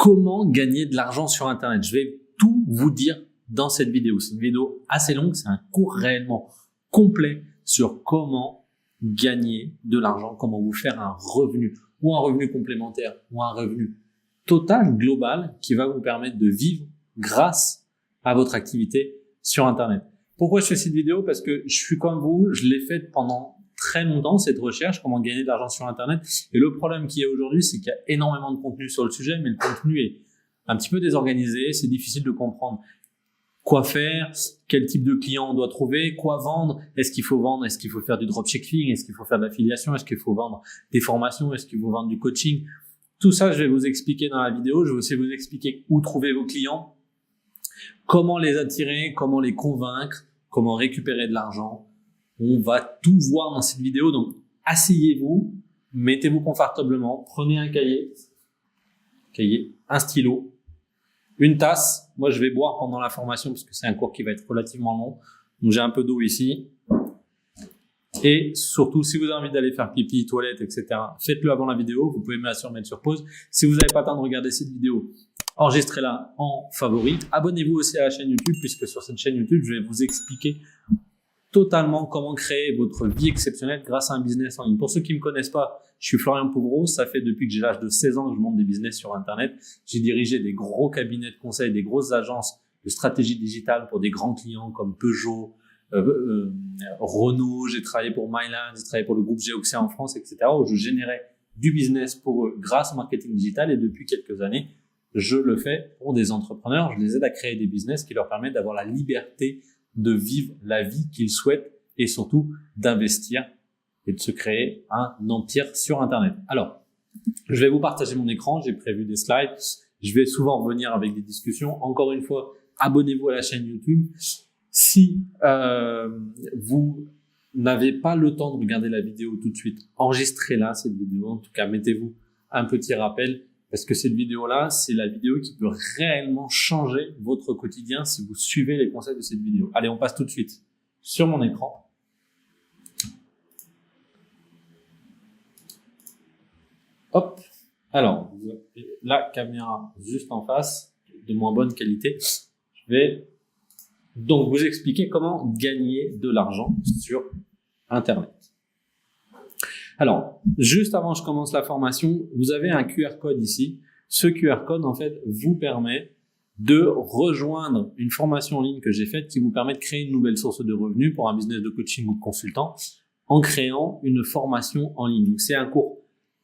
comment gagner de l'argent sur Internet. Je vais tout vous dire dans cette vidéo. C'est une vidéo assez longue, c'est un cours réellement complet sur comment gagner de l'argent, comment vous faire un revenu ou un revenu complémentaire ou un revenu total, global, qui va vous permettre de vivre grâce à votre activité sur Internet. Pourquoi je fais cette vidéo? Parce que je suis comme vous, je l'ai faite pendant très longtemps, cette recherche, comment gagner de l'argent sur Internet. Et le problème qu'il y a aujourd'hui, c'est qu'il y a énormément de contenu sur le sujet, mais le contenu est un petit peu désorganisé, c'est difficile de comprendre quoi faire, quel type de client on doit trouver, quoi vendre, est-ce qu'il faut vendre, est-ce qu'il faut faire du dropshipping, est-ce qu'il faut faire de l'affiliation, est-ce qu'il faut vendre des formations, est-ce qu'il faut vendre du coaching. Tout ça, je vais vous expliquer dans la vidéo. Je vais aussi vous expliquer où trouver vos clients, comment les attirer, comment les convaincre, comment récupérer de l'argent. On va tout voir dans cette vidéo. Donc, asseyez-vous, mettez-vous confortablement, prenez un cahier, un stylo, une tasse. Moi, je vais boire pendant la formation parce que c'est un cours qui va être relativement long. Donc, j'ai un peu d'eau ici. Et surtout, si vous avez envie d'aller faire pipi, toilette, etc., faites-le avant la vidéo. Vous pouvez me la mettre sur pause. Si vous n'avez pas le temps de regarder cette vidéo, enregistrez-la en favori. Abonnez-vous aussi à la chaîne YouTube puisque sur cette chaîne YouTube, je vais vous expliquer totalement comment créer votre vie exceptionnelle grâce à un business en ligne. Pour ceux qui me connaissent pas, je suis Florian Pouvreau. Ça fait depuis que j'ai l'âge de 16 ans que je monte des business sur Internet. J'ai dirigé des gros cabinets de conseil, des grosses agences de stratégie digitale pour des grands clients comme Peugeot, Renault, j'ai travaillé pour Myland, j'ai travaillé pour le groupe Geoxia en France, etc., où je générais du business pour eux grâce au marketing digital. Et depuis quelques années, je le fais pour des entrepreneurs. Je les aide à créer des business qui leur permettent d'avoir la liberté de vivre la vie qu'ils souhaitent et surtout d'investir et de se créer un empire sur Internet. Alors, je vais vous partager mon écran. J'ai prévu des slides. Je vais souvent revenir avec des discussions. Encore une fois, abonnez-vous à la chaîne YouTube. Si vous n'avez pas le temps de regarder la vidéo tout de suite, enregistrez-la, cette vidéo. En tout cas, mettez-vous un petit rappel parce que cette vidéo-là, c'est la vidéo qui peut réellement changer votre quotidien si vous suivez les conseils de cette vidéo. Allez, on passe tout de suite sur mon écran. Hop. Alors, vous avez la caméra juste en face, de moins bonne qualité. Je vais donc vous expliquer comment gagner de l'argent sur Internet. Alors, juste avant que je commence la formation, vous avez un QR code ici. Ce QR code, en fait, vous permet de rejoindre une formation en ligne que j'ai faite qui vous permet de créer une nouvelle source de revenus pour un business de coaching ou de consultant en créant une formation en ligne. Donc, c'est un cours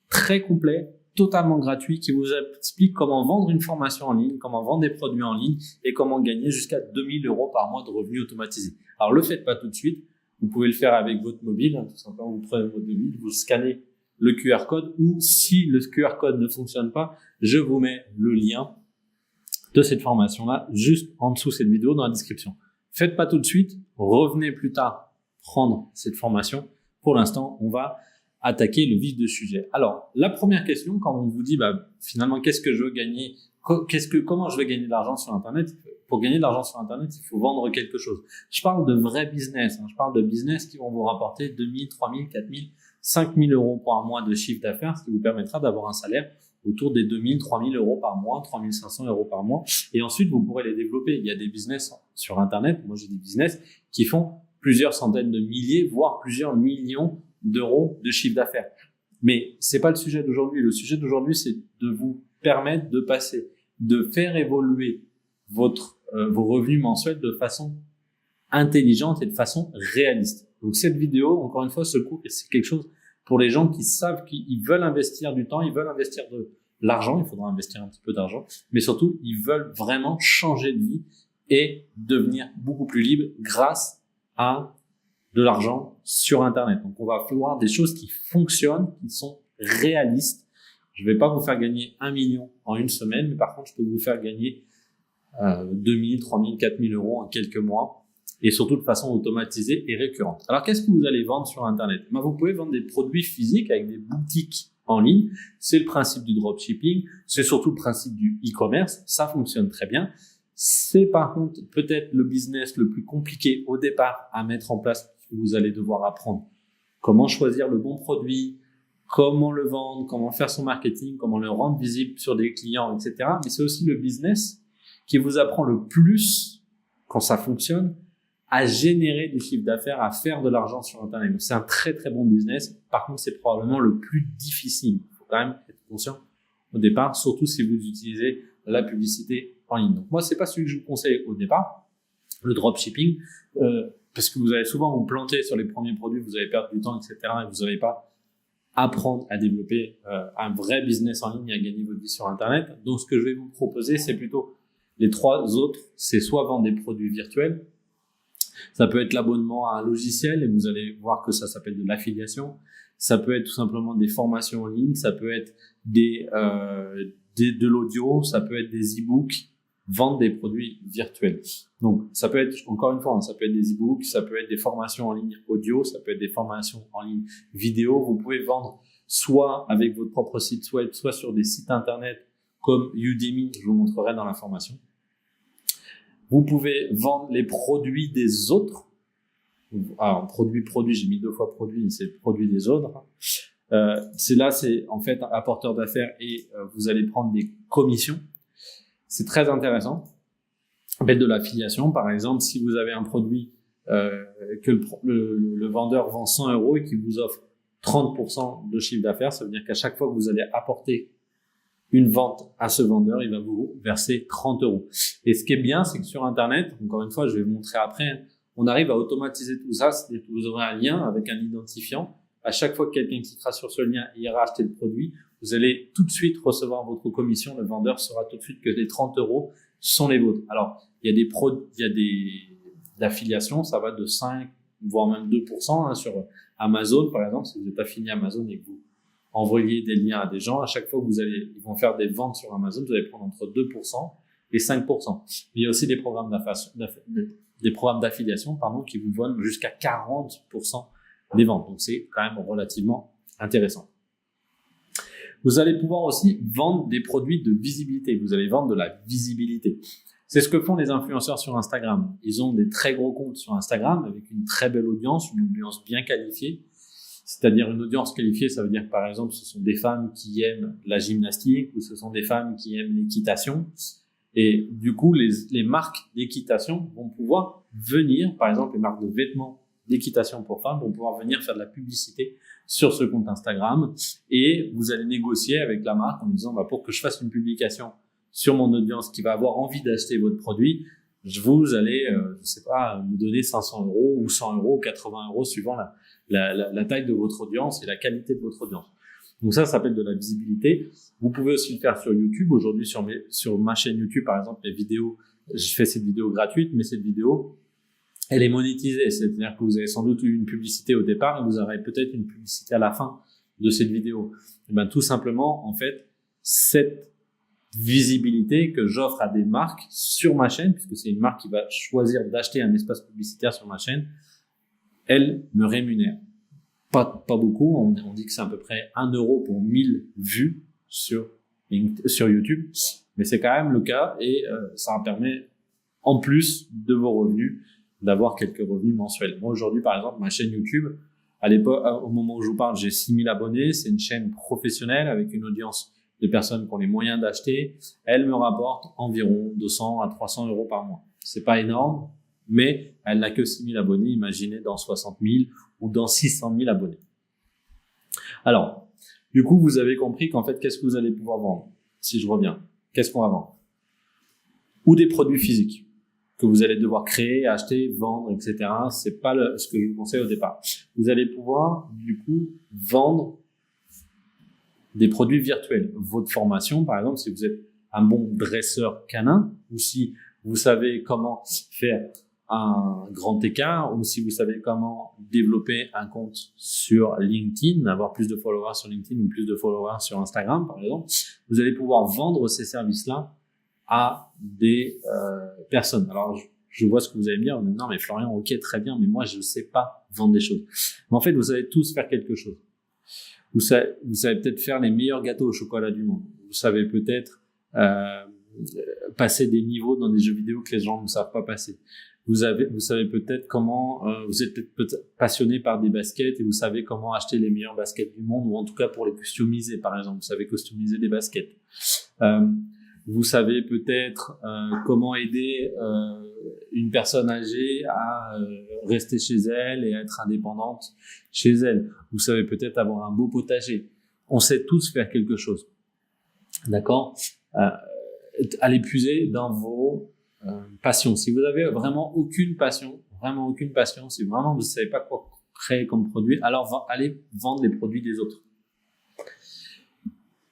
très complet, totalement gratuit, qui vous explique comment vendre une formation en ligne, comment vendre des produits en ligne et comment gagner jusqu'à 2000 € par mois de revenus automatisés. Alors, le faites pas tout de suite. Vous pouvez le faire avec votre mobile, tout simplement. Vous prenez votre mobile, vous scannez le QR code ou si le QR code ne fonctionne pas, je vous mets le lien de cette formation-là juste en dessous de cette vidéo dans la description. Faites pas tout de suite. Revenez plus tard prendre cette formation. Pour l'instant, on va attaquer le vif du sujet. Alors, la première question, quand on vous dit, finalement, qu'est-ce que je veux gagner? Comment je vais gagner de l'argent sur Internet? Pour gagner de l'argent sur Internet, il faut vendre quelque chose. Je parle de vrais business. Je parle de business qui vont vous rapporter 2000, 3000, 4000, 5000 € par mois de chiffre d'affaires, ce qui vous permettra d'avoir un salaire autour des 2000, 3000 € par mois, 3500 € par mois. Et ensuite, vous pourrez les développer. Il y a des business sur Internet. Moi, j'ai des business qui font plusieurs centaines de milliers, voire plusieurs millions d'euros de chiffre d'affaires. Mais c'est pas le sujet d'aujourd'hui. Le sujet d'aujourd'hui, c'est de vous permettre de faire évoluer vos revenus mensuels de façon intelligente et de façon réaliste. Donc cette vidéo, encore une fois, ce cours, c'est quelque chose pour les gens qui savent qu'ils veulent investir du temps, ils veulent investir de l'argent, il faudra investir un petit peu d'argent, mais surtout, ils veulent vraiment changer de vie et devenir beaucoup plus libres grâce à de l'argent sur Internet. Donc on va voir des choses qui fonctionnent, qui sont réalistes. Je vais pas vous faire gagner 1 million en une semaine, mais par contre, je peux vous faire gagner 2000, 3000, 4000 € en quelques mois et surtout de façon automatisée et récurrente. Alors, qu'est-ce que vous allez vendre sur Internet? Vous pouvez vendre des produits physiques avec des boutiques en ligne. C'est le principe du dropshipping. C'est surtout le principe du e-commerce. Ça fonctionne très bien. C'est par contre peut-être le business le plus compliqué au départ à mettre en place. Vous allez devoir apprendre comment choisir le bon produit, comment le vendre, comment faire son marketing, comment le rendre visible sur des clients, etc. Mais c'est aussi le business qui vous apprend le plus, quand ça fonctionne, à générer du chiffre d'affaires, à faire de l'argent sur Internet. Donc, c'est un très, très bon business. Par contre, c'est probablement le plus difficile. Il faut quand même être conscient au départ, surtout si vous utilisez la publicité en ligne. Donc, moi, c'est pas celui que je vous conseille au départ, le dropshipping, parce que vous allez souvent vous planter sur les premiers produits, vous allez perdre du temps, etc. et vous n'allez pas apprendre à développer un vrai business en ligne et à gagner votre vie sur Internet. Donc, ce que je vais vous proposer, c'est plutôt les trois autres. C'est soit vendre des produits virtuels. Ça peut être l'abonnement à un logiciel et vous allez voir que ça s'appelle de l'affiliation. Ça peut être tout simplement des formations en ligne. Ça peut être de l'audio. Ça peut être des e-books. Vendre des produits virtuels. Donc, ça peut être, encore une fois, ça peut être des e-books, ça peut être des formations en ligne audio, ça peut être des formations en ligne vidéo. Vous pouvez vendre soit avec votre propre site web, soit sur des sites internet comme Udemy, je vous montrerai dans la formation. Vous pouvez vendre les produits des autres. Alors, produit, j'ai mis 2 fois produit, c'est le produit des autres. C'est en fait un apporteur d'affaires et vous allez prendre des commissions. C'est très intéressant. Avec de l'affiliation, par exemple, si vous avez un produit que le vendeur vend 100 € et qu'il vous offre 30% de chiffre d'affaires, ça veut dire qu'à chaque fois que vous allez apporter une vente à ce vendeur, il va vous verser 30 €. Et ce qui est bien, c'est que sur Internet, encore une fois, je vais vous montrer après, on arrive à automatiser tout ça. C'est-à-dire que vous aurez un lien avec un identifiant. À chaque fois que quelqu'un cliquera sur ce lien et ira acheter le produit, vous allez tout de suite recevoir votre commission. Le vendeur saura tout de suite que les 30 € sont les vôtres. Alors, il y a des affiliations, ça va de 5, voire même 2%, sur Amazon, par exemple. Si vous êtes affilié à Amazon et que vous envoyez des liens à des gens, à chaque fois que ils vont faire des ventes sur Amazon, vous allez prendre entre 2% et 5%. Mais il y a aussi des programmes d'affiliation, qui vous donnent jusqu'à 40% des ventes. Donc, c'est quand même relativement intéressant. Vous allez pouvoir aussi vendre des produits de visibilité. Vous allez vendre de la visibilité. C'est ce que font les influenceurs sur Instagram. Ils ont des très gros comptes sur Instagram avec une très belle audience, une audience bien qualifiée. C'est-à-dire une audience qualifiée, ça veut dire par exemple ce sont des femmes qui aiment la gymnastique ou ce sont des femmes qui aiment l'équitation. Et du coup, les marques d'équitation vont pouvoir venir, par exemple les marques de vêtements d'équitation pour femmes vont pouvoir venir faire de la publicité sur ce compte Instagram et vous allez négocier avec la marque en disant pour que je fasse une publication sur mon audience qui va avoir envie d'acheter votre produit, vous allez, me donner 500 € ou 100 € ou 80 € suivant la taille de votre audience et la qualité de votre audience. Donc ça s'appelle de la visibilité. Vous pouvez aussi le faire sur YouTube. Aujourd'hui, sur ma chaîne YouTube, par exemple, les vidéos, je fais cette vidéo gratuite, mais cette vidéo, elle est monétisée. C'est-à-dire que vous avez sans doute eu une publicité au départ et vous aurez peut-être une publicité à la fin de cette vidéo. Et tout simplement, en fait, cette visibilité que j'offre à des marques sur ma chaîne, puisque c'est une marque qui va choisir d'acheter un espace publicitaire sur ma chaîne, elle me rémunère. Pas beaucoup, on dit que c'est à peu près 1 € pour 1000 vues sur YouTube, mais c'est quand même le cas et ça permet, en plus de vos revenus, d'avoir quelques revenus mensuels. Moi aujourd'hui, par exemple, ma chaîne YouTube, à l'époque, au moment où je vous parle, j'ai 6000 abonnés, c'est une chaîne professionnelle avec une audience de personnes qui ont les moyens d'acheter. Elle me rapporte environ 200 à 300 € par mois. C'est pas énorme, mais elle n'a que 6000 abonnés, imaginez dans 60 000 ou dans 600 000 abonnés. Alors, du coup, vous avez compris qu'en fait, qu'est-ce que vous allez pouvoir vendre? Si je reviens, qu'est-ce qu'on va vendre? Ou des produits physiques que vous allez devoir créer, acheter, vendre, etc. C'est pas ce que je vous conseille au départ. Vous allez pouvoir, du coup, vendre des produits virtuels. Votre formation, par exemple, si vous êtes un bon dresseur canin ou si vous savez comment faire un grand écart ou si vous savez comment développer un compte sur LinkedIn, avoir plus de followers sur LinkedIn ou plus de followers sur Instagram, par exemple, vous allez pouvoir vendre ces services-là à des personnes. Alors, je vois ce que vous allez me dire. Non, mais Florian, ok, très bien, mais moi, je ne sais pas vendre des choses. Mais en fait, vous allez tous faire quelque chose. Vous savez peut-être faire les meilleurs gâteaux au chocolat du monde. Vous savez peut-être passer des niveaux dans des jeux vidéo que les gens ne savent pas passer. Vous savez peut-être comment, vous êtes peut-être passionné par des baskets et vous savez comment acheter les meilleures baskets du monde, ou en tout cas pour les customiser, par exemple. Vous savez customiser des baskets. Vous savez peut-être comment aider une personne âgée à rester chez elle et à être indépendante chez elle. Vous savez peut-être avoir un beau potager. On sait tous faire quelque chose. D'accord? Allez puiser dans vos passions. Si vous avez vraiment aucune passion, si vraiment vous ne savez pas quoi créer comme produit, alors allez vendre les produits des autres.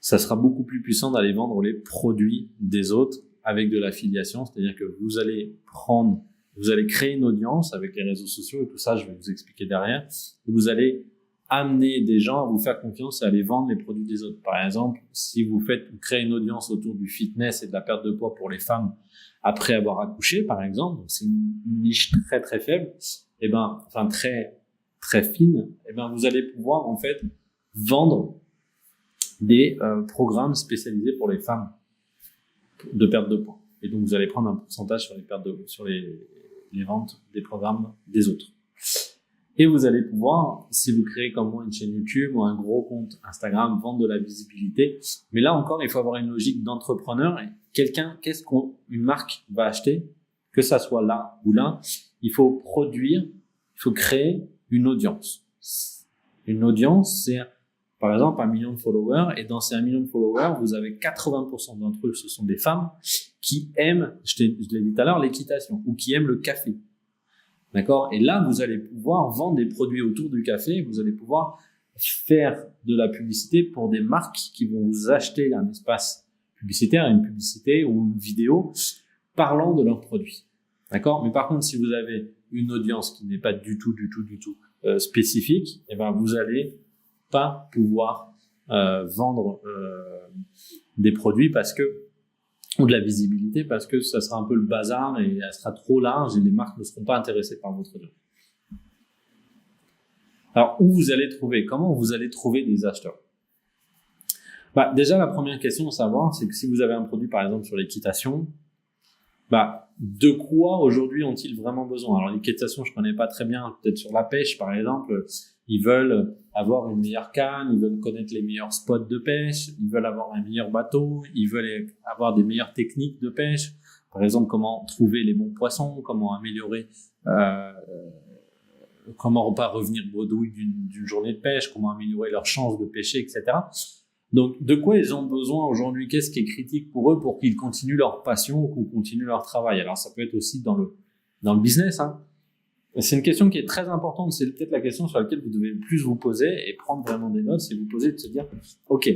Ça sera beaucoup plus puissant d'aller vendre les produits des autres avec de l'affiliation, c'est-à-dire que vous allez créer une audience avec les réseaux sociaux et tout ça, je vais vous expliquer derrière. Et vous allez amener des gens à vous faire confiance et à aller vendre les produits des autres. Par exemple, si vous créez une audience autour du fitness et de la perte de poids pour les femmes après avoir accouché, par exemple, donc c'est une niche très très faible, très très fine, vous allez pouvoir en fait vendre des programmes spécialisés pour les femmes de perte de poids. Et donc vous allez prendre un pourcentage sur les ventes des programmes des autres. Et vous allez pouvoir, si vous créez comme moi une chaîne YouTube ou un gros compte Instagram, vendre de la visibilité. Mais là encore, il faut avoir une logique d'entrepreneur. Et une marque va acheter, que ça soit là ou là, il faut créer une audience. Une audience, c'est par exemple 1 million de followers. Et dans ces 1 million de followers, vous avez 80% d'entre eux, ce sont des femmes qui aiment, je l'ai dit tout à l'heure, l'équitation ou qui aiment le café. D'accord? Et là, vous allez pouvoir vendre des produits autour du café. Vous allez pouvoir faire de la publicité pour des marques qui vont vous acheter un espace publicitaire, une publicité ou une vidéo parlant de leurs produits. D'accord? Mais par contre, si vous avez une audience qui n'est pas du tout spécifique, vous allez pas pouvoir vendre des produits ou de la visibilité parce que ça sera un peu le bazar et elle sera trop large et les marques ne seront pas intéressées par votre offre. Alors, comment vous allez trouver des acheteurs? Déjà, la première question à savoir, c'est que si vous avez un produit, par exemple, sur l'équitation, de quoi aujourd'hui ont-ils vraiment besoin? Alors, l'équitation, je connais pas très bien, peut-être sur la pêche, par exemple, ils veulent avoir une meilleure canne, ils veulent connaître les meilleurs spots de pêche, ils veulent avoir un meilleur bateau, ils veulent avoir des meilleures techniques de pêche. Par exemple, comment trouver les bons poissons, comment améliorer, comment pas revenir bredouille d'une journée de pêche, comment améliorer leurs chances de pêcher, etc. Donc, de quoi ils ont besoin aujourd'hui? Qu'est-ce qui est critique pour eux pour qu'ils continuent leur passion ou qu'ils continuent leur travail? Alors, ça peut être aussi dans le business, hein. C'est une question qui est très importante. C'est peut-être la question sur laquelle vous devez le plus vous poser et prendre vraiment des notes. C'est vous poser de se dire, OK,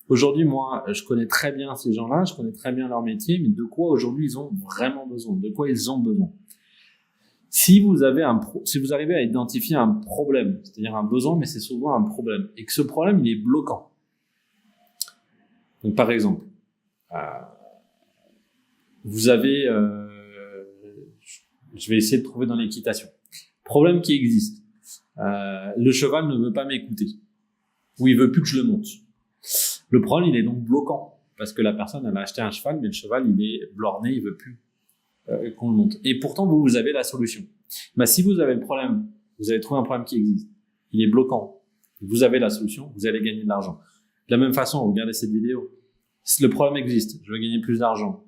aujourd'hui, moi, je connais très bien ces gens-là, je connais très bien leur métier, mais de quoi aujourd'hui ils ont vraiment besoin? De quoi ils ont besoin? Si vous arrivez à identifier un problème, c'est-à-dire un besoin, mais c'est souvent un problème, et que ce problème, il est bloquant. Donc, par exemple, vous avez, je vais essayer de trouver dans l'équitation. Problème qui existe. Le cheval ne veut pas m'écouter. Ou il veut plus que je le monte. Le problème, il est donc bloquant. Parce que la personne, elle a acheté un cheval, mais le cheval, il est borné, il veut plus qu'on le monte. Et pourtant, vous avez la solution. Si vous avez le problème, vous avez trouvé un problème qui existe, il est bloquant, vous avez la solution, vous allez gagner de l'argent. De la même façon, regardez cette vidéo. Si le problème existe, je veux gagner plus d'argent.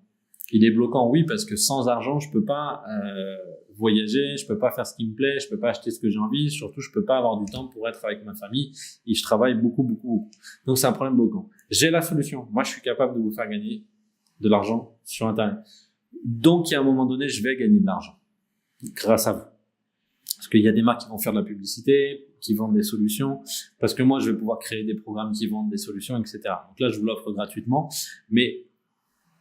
Il est bloquant, oui, parce que sans argent, je peux pas voyager, je peux pas faire ce qui me plaît, je peux pas acheter ce que j'ai envie, surtout je peux pas avoir du temps pour être avec ma famille et je travaille beaucoup. Donc c'est un problème bloquant. J'ai la solution. Moi, je suis capable de vous faire gagner de l'argent sur Internet. Donc, il y a un moment donné, je vais gagner de l'argent grâce à vous. Parce qu'il y a des marques qui vont faire de la publicité, qui vendent des solutions, parce que moi, je vais pouvoir créer des programmes qui vendent des solutions, etc. Donc là, je vous l'offre gratuitement, mais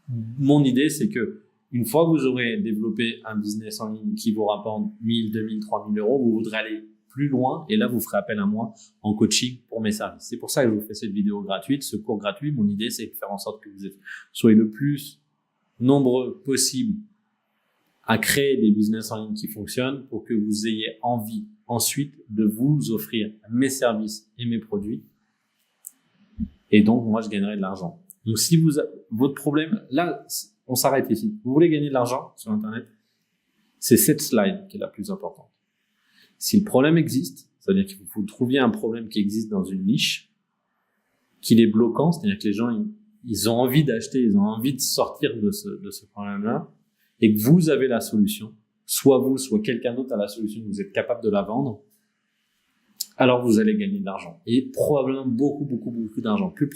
mon idée, c'est que une fois que vous aurez développé un business en ligne qui vous rapporte 1000, 2000, 3000 euros, vous voudrez aller plus loin et là, vous ferez appel à moi en coaching pour mes services. C'est pour ça que je vous fais cette vidéo gratuite, ce cours gratuit. Mon idée, c'est de faire en sorte que vous soyez le plus nombreux possible à créer des business en ligne qui fonctionnent pour que vous ayez envie ensuite de vous offrir mes services et mes produits. Et donc, moi, je gagnerai de l'argent. Donc, votre problème, là, on s'arrête ici. Vous voulez gagner de l'argent sur Internet? C'est cette slide qui est la plus importante. Si le problème existe, c'est-à-dire qu'il faut trouver un problème qui existe dans une niche, qu'il est bloquant, c'est-à-dire que les gens, ils ont envie d'acheter, ils ont envie de sortir de ce problème-là, et que vous avez la solution, soit vous, soit quelqu'un d'autre a la solution, vous êtes capable de la vendre, alors vous allez gagner de l'argent. Et probablement beaucoup d'argent. Plus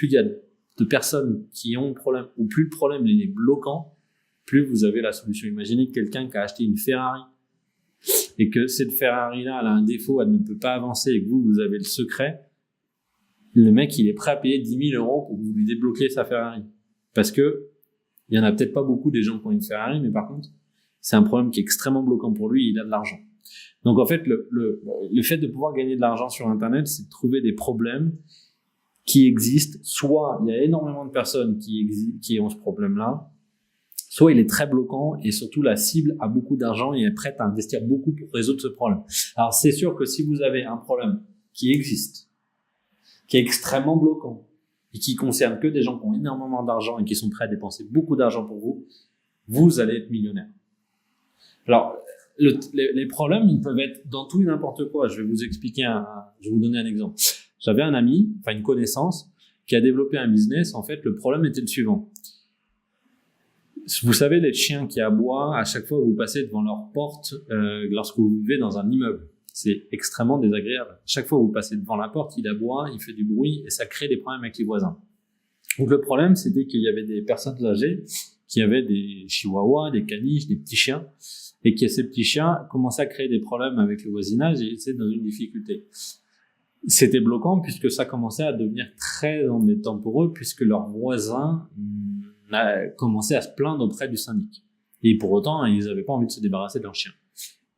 il y a de personnes qui ont le problème, ou plus le problème il est bloquant, plus vous avez la solution. Imaginez quelqu'un qui a acheté une Ferrari, et que cette Ferrari-là, elle a un défaut, elle ne peut pas avancer, et que vous avez le secret, le mec, il est prêt à payer 10 000 € pour que vous lui débloquiez sa Ferrari. Parce que, il y en a peut-être pas beaucoup des gens qui ont une Ferrari, mais par contre, c'est un problème qui est extrêmement bloquant pour lui, il a de l'argent. Donc en fait, le fait de pouvoir gagner de l'argent sur Internet, c'est de trouver des problèmes qui existent. Soit il y a énormément de personnes qui ont ce problème-là, soit il est très bloquant et surtout la cible a beaucoup d'argent et est prête à investir beaucoup pour résoudre ce problème. Alors c'est sûr que si vous avez un problème qui existe, qui est extrêmement bloquant et qui concerne que des gens qui ont énormément d'argent et qui sont prêts à dépenser beaucoup d'argent pour vous, vous allez être millionnaire. Alors, les problèmes, ils peuvent être dans tout et n'importe quoi. Je vais vous expliquer je vais vous donner un exemple. J'avais un ami, une connaissance, qui a développé un business. En fait, le problème était le suivant. Vous savez, les chiens qui aboient à chaque fois que vous passez devant leur porte, lorsque vous vivez dans un immeuble. C'est extrêmement désagréable. Chaque fois que vous passez devant la porte, il aboie, il fait du bruit et ça crée des problèmes avec les voisins. Donc le problème, c'était qu'il y avait des personnes âgées qui avaient des chihuahuas, des caniches, des petits chiens, et que ces petits chiens commençaient à créer des problèmes avec le voisinage et étaient dans une difficulté. C'était bloquant puisque ça commençait à devenir très embêtant pour eux puisque leurs voisins commençaient à se plaindre auprès du syndic. Et pour autant, ils n'avaient pas envie de se débarrasser de leurs chiens.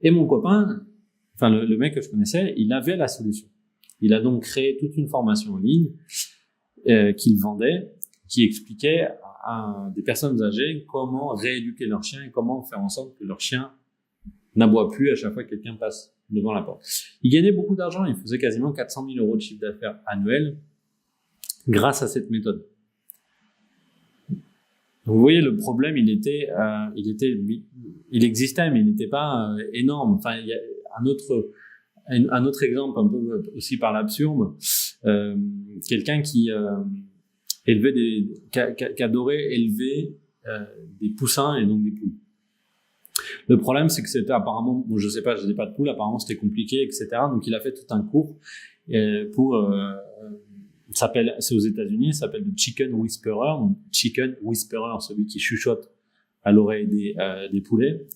Et mon copain, le mec que je connaissais, il avait la solution. Il a donc créé toute une formation en ligne qu'il vendait, qui expliquait à des personnes âgées comment rééduquer leur chien et comment faire en sorte que leur chien n'aboie plus à chaque fois que quelqu'un passe devant la porte. Il gagnait beaucoup d'argent, il faisait quasiment 400 000 € de chiffre d'affaires annuel grâce à cette méthode. Vous voyez, le problème, il existait, mais il n'était pas énorme. Il y a un autre exemple, un peu aussi par l'absurde, quelqu'un qui adorait élever des poussins et donc des poules. Le problème, c'est que c'était apparemment, je sais pas, je n'ai pas de poules, apparemment c'était compliqué, etc. Donc il a fait tout un cours c'est aux États-Unis, ça s'appelle le Chicken Whisperer. Donc Chicken Whisperer, celui qui chuchote à l'oreille des poulets.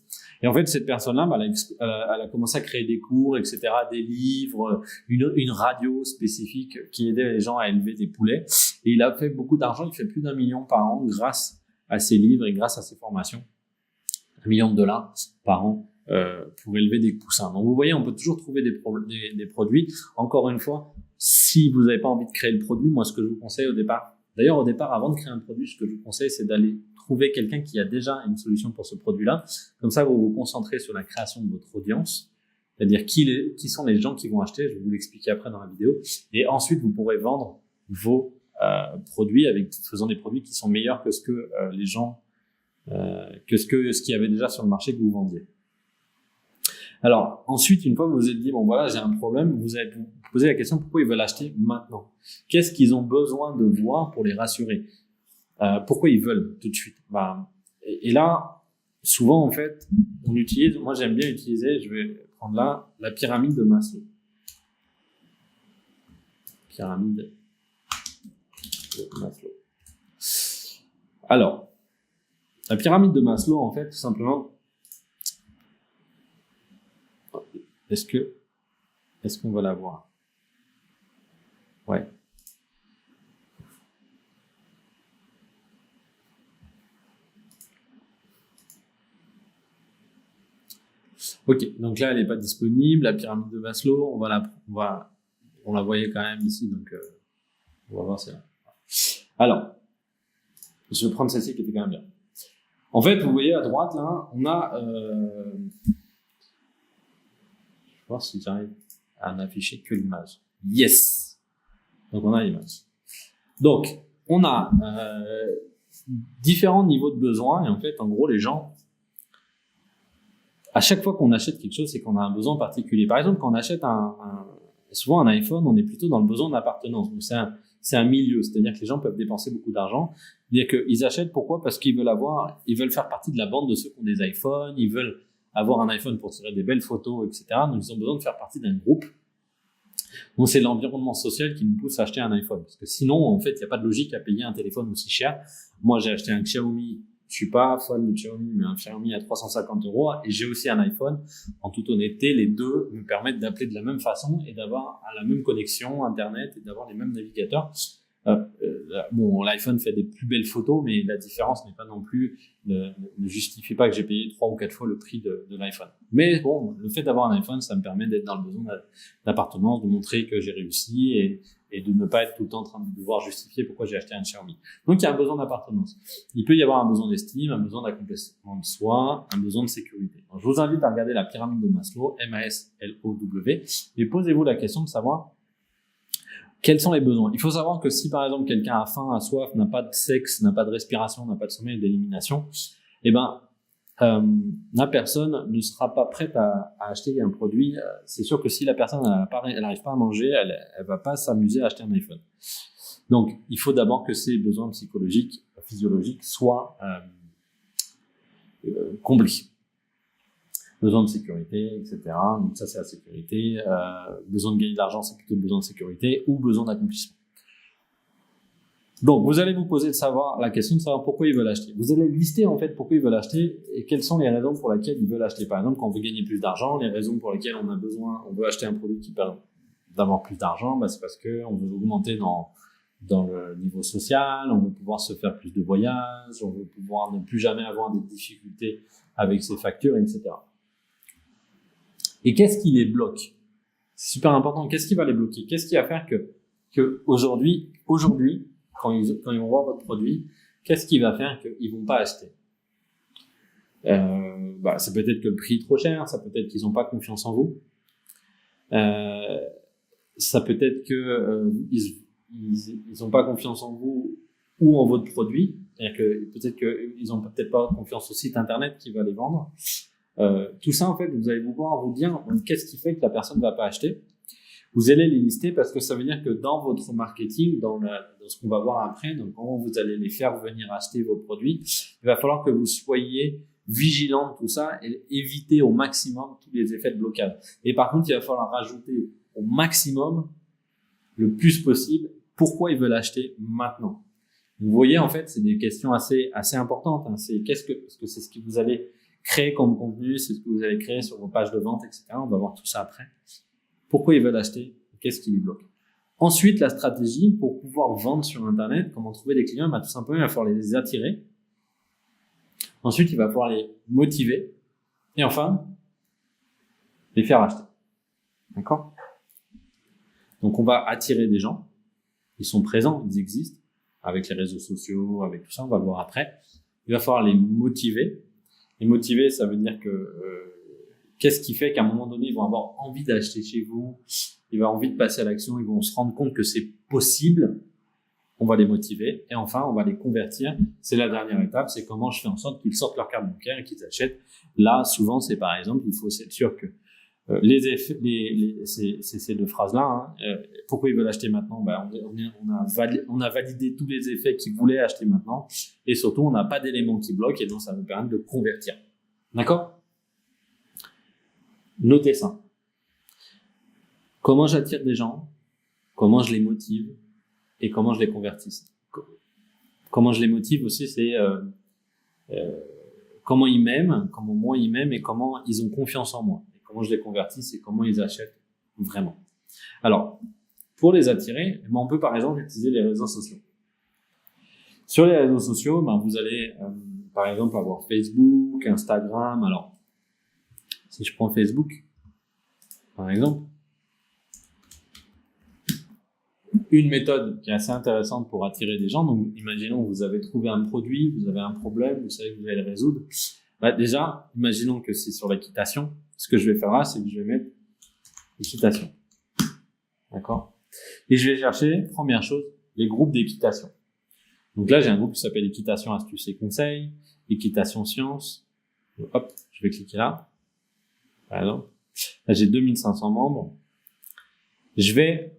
Et en fait, cette personne-là, elle a commencé à créer des cours, etc., des livres, une radio spécifique qui aidait les gens à élever des poulets. Et il a fait beaucoup d'argent, il fait plus d'1 million par an grâce à ses livres et grâce à ses formations. $1 million par an pour élever des poussins. Donc vous voyez, on peut toujours trouver des produits. Encore une fois, si vous n'avez pas envie de créer le produit, moi ce que je vous conseille au départ, avant de créer un produit, ce que je vous conseille, c'est d'aller trouver quelqu'un qui a déjà une solution pour ce produit-là. Comme ça, vous vous concentrez sur la création de votre audience, c'est-à-dire qui sont les gens qui vont acheter. Je vais vous l'expliquer après dans la vidéo. Et ensuite, vous pourrez vendre vos produits faisant des produits qui sont meilleurs que ce que les gens ce qu'il y avait déjà sur le marché que vous vendiez. Alors, ensuite, une fois que vous vous êtes dit, bon voilà, j'ai un problème, vous allez vous poser la question, pourquoi ils veulent acheter maintenant? Qu'est-ce qu'ils ont besoin de voir pour les rassurer? Pourquoi ils veulent tout de suite? Et là, souvent, en fait, moi j'aime bien utiliser, je vais prendre là, la pyramide de Maslow. Pyramide de Maslow. Alors, la pyramide de Maslow, en fait, tout simplement, est-ce qu'on va la voir? Ouais. Ok, donc là, elle n'est pas disponible. La pyramide de Maslow, on la voyait quand même ici, donc on va voir celle-là. Alors, je vais prendre celle-ci qui était quand même bien. En fait, vous voyez à droite, là, on a... je vais voir si j'arrive à n'afficher que l'image. Yes! Donc, on a l'image. Donc, on a différents niveaux de besoins. Et en fait, en gros, les gens, à chaque fois qu'on achète quelque chose, c'est qu'on a un besoin particulier. Par exemple, quand on achète souvent un iPhone, on est plutôt dans le besoin d'appartenance. Donc c'est un milieu, c'est-à-dire que les gens peuvent dépenser beaucoup d'argent. C'est-à-dire qu'ils achètent pourquoi? Parce qu'ils veulent faire partie de la bande de ceux qui ont des iPhones, ils veulent avoir un iPhone pour tirer des belles photos, etc. Donc ils ont besoin de faire partie d'un groupe. Donc c'est l'environnement social qui nous pousse à acheter un iPhone. Parce que sinon, en fait, il n'y a pas de logique à payer un téléphone aussi cher. Moi, j'ai acheté un Xiaomi. Je suis pas fan de Xiaomi, mais un Xiaomi à 350 € et j'ai aussi un iPhone. En toute honnêteté, les deux me permettent d'appeler de la même façon et d'avoir la même connexion Internet et d'avoir les mêmes navigateurs. Bon, l'iPhone fait des plus belles photos, mais la différence n'est pas non plus, ne justifie pas que j'ai payé 3 ou 4 fois le prix de l'iPhone. Mais bon, le fait d'avoir un iPhone, ça me permet d'être dans le besoin d'appartenance, de montrer que j'ai réussi et de ne pas être tout le temps en train de devoir justifier pourquoi j'ai acheté un Xiaomi. Donc il y a un besoin d'appartenance. Il peut y avoir un besoin d'estime, un besoin d'accomplissement de soi, un besoin de sécurité. Donc, je vous invite à regarder la pyramide de Maslow, M-A-S-L-O-W, et posez-vous la question de savoir quels sont les besoins. Il faut savoir que si par exemple quelqu'un a faim, a soif, n'a pas de sexe, n'a pas de respiration, n'a pas de sommeil, d'élimination, eh ben la personne ne sera pas prête à acheter un produit. C'est sûr que si la personne elle n'arrive pas à manger, elle va pas s'amuser à acheter un iPhone. Donc il faut d'abord que ces besoins psychologiques, physiologiques soient comblés. Besoin de sécurité, etc. Donc ça c'est la sécurité. Besoin de gagner de l'argent, c'est plutôt besoin de sécurité ou besoin d'accomplissement. Donc vous allez vous poser la question de savoir pourquoi ils veulent acheter. Vous allez lister en fait pourquoi ils veulent acheter et quelles sont les raisons pour lesquelles ils veulent acheter. Par exemple, quand on veut gagner plus d'argent, les raisons pour lesquelles on veut acheter un produit qui permet d'avoir plus d'argent, c'est parce que on veut augmenter dans le niveau social, on veut pouvoir se faire plus de voyages, on veut pouvoir ne plus jamais avoir des difficultés avec ses factures, etc. Et qu'est-ce qui les bloque? C'est super important. Qu'est-ce qui va les bloquer? Qu'est-ce qui va faire que aujourd'hui, quand ils vont voir votre produit, qu'est-ce qui va faire qu'ils vont pas acheter? Ça peut être que le prix est trop cher, ça peut être qu'ils n'ont pas confiance en vous, ça peut être que ils ont pas confiance en vous ou en votre produit, c'est-à-dire que peut-être qu'ils ont peut-être pas confiance au site internet qui va les vendre. Tout ça, en fait, vous allez pouvoir vous dire qu'est-ce qui fait que la personne ne va pas acheter. Vous allez les lister parce que ça veut dire que dans votre marketing, dans ce qu'on va voir après, donc comment vous allez les faire venir acheter vos produits, il va falloir que vous soyez vigilant de tout ça et éviter au maximum tous les effets de blocage. Et par contre, il va falloir rajouter au maximum, le plus possible, pourquoi ils veulent acheter maintenant. Vous voyez, en fait, c'est des questions assez importantes. Parce que c'est ce que vous allez créer comme contenu, c'est ce que vous allez créer sur vos pages de vente, etc. On va voir tout ça après. Pourquoi ils veulent acheter? Qu'est-ce qui les bloque? Ensuite, la stratégie pour pouvoir vendre sur Internet, comment trouver des clients, tout simplement, il va falloir les attirer. Ensuite, il va falloir les motiver. Et enfin, les faire acheter. D'accord? Donc, on va attirer des gens. Ils sont présents, ils existent. Avec les réseaux sociaux, avec tout ça, on va le voir après. Il va falloir les motiver. Les motiver, ça veut dire que qu'est-ce qui fait qu'à un moment donné, ils vont avoir envie d'acheter chez vous, ils vont avoir envie de passer à l'action, ils vont se rendre compte que c'est possible. On va les motiver et enfin, on va les convertir. C'est la dernière étape, c'est comment je fais en sorte qu'ils sortent leur carte bancaire et qu'ils achètent. Là, souvent, c'est par exemple, il faut être sûr que ces deux phrases-là, pourquoi ils veulent acheter maintenant? On a validé tous les effets qu'ils voulaient acheter maintenant et surtout, on n'a pas d'éléments qui bloquent et donc ça nous permet de convertir. D'accord? Notez ça. Comment j'attire des gens? Comment je les motive? Et comment je les convertis? Comment je les motive aussi, c'est comment ils m'aiment, comment moi ils m'aiment et comment ils ont confiance en moi. Et comment je les convertis, c'est comment ils achètent vraiment. Alors, pour les attirer, on peut par exemple utiliser les réseaux sociaux. Sur les réseaux sociaux, vous allez par exemple avoir Facebook, Instagram. Alors, si je prends Facebook, par exemple, une méthode qui est assez intéressante pour attirer des gens. Donc, imaginons que vous avez trouvé un produit, vous avez un problème, vous savez que vous allez le résoudre. Déjà, imaginons que c'est sur l'équitation. Ce que je vais faire là, c'est que je vais mettre équitation. D'accord? Et je vais chercher, première chose, les groupes d'équitation. Donc là, j'ai un groupe qui s'appelle équitation, astuces et conseils, équitation sciences. Hop, je vais cliquer là. par exemple. Là, j'ai 2500 membres. Je vais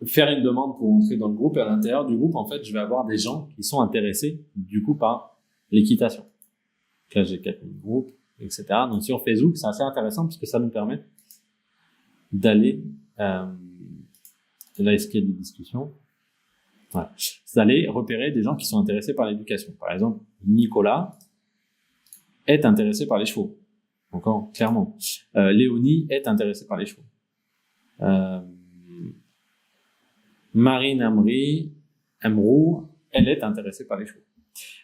faire une demande pour entrer dans le groupe et à l'intérieur du groupe, en fait, je vais avoir des gens qui sont intéressés, du coup, par l'équitation. Là, j'ai 4000 groupes, etc. Donc, sur Facebook, c'est assez intéressant parce que ça nous permet d'aller, là, est-ce qu'il y a des discussions? Voilà. C'est d'aller repérer des gens qui sont intéressés par l'éducation. Par exemple, Nicolas est intéressé par les chevaux. Encore, clairement. Léonie est intéressée par les chevaux. Marine Amrou, elle est intéressée par les chevaux.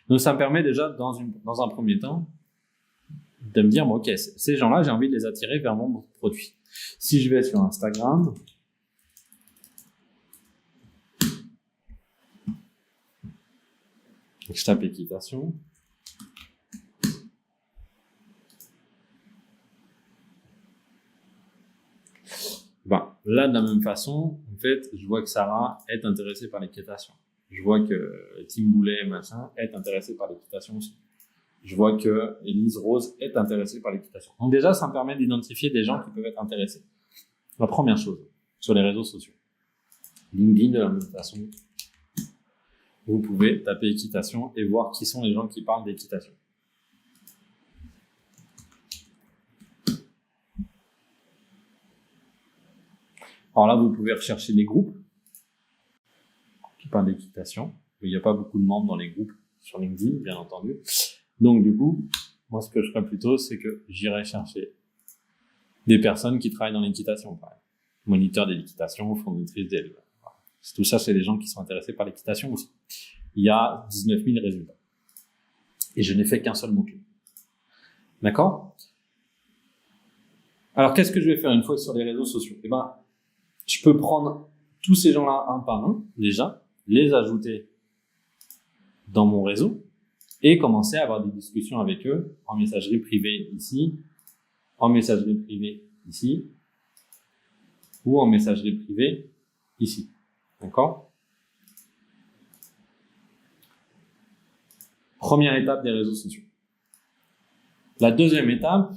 Donc, ça me permet déjà, dans un premier temps, de me dire, bon, ok, ces gens-là, j'ai envie de les attirer vers mon produit. Si je vais sur Instagram, je tape équitation. Bon, là, de la même façon, en fait, je vois que Sarah est intéressée par l'équitation. Je vois que Tim Boulet, machin, est intéressé par l'équitation aussi. Je vois que Elise Rose est intéressée par l'équitation. Donc déjà, ça me permet d'identifier des gens qui peuvent être intéressés. La première chose, sur les réseaux sociaux. LinkedIn, de la même façon, vous pouvez taper équitation et voir qui sont les gens qui parlent d'équitation. Alors là, vous pouvez rechercher des groupes qui parlent d'équitation. Il n'y a pas beaucoup de membres dans les groupes sur LinkedIn, bien entendu. Donc du coup, moi, ce que je ferais plutôt, c'est que j'irais chercher des personnes qui travaillent dans l'équitation, par exemple. Moniteur de l'équitation, fournitrice d'élevage. Voilà. Tout ça, c'est les gens qui sont intéressés par l'équitation aussi. Il y a 19 000 résultats. Et je n'ai fait qu'un seul mot-clé. D'accord? Alors, qu'est-ce que je vais faire une fois sur les réseaux sociaux? Eh ben, je peux prendre tous ces gens-là un par un, déjà, les ajouter dans mon réseau et commencer à avoir des discussions avec eux en messagerie privée ici, en messagerie privée ici, ou en messagerie privée ici. D'accord? Première étape des réseaux sociaux. La deuxième étape,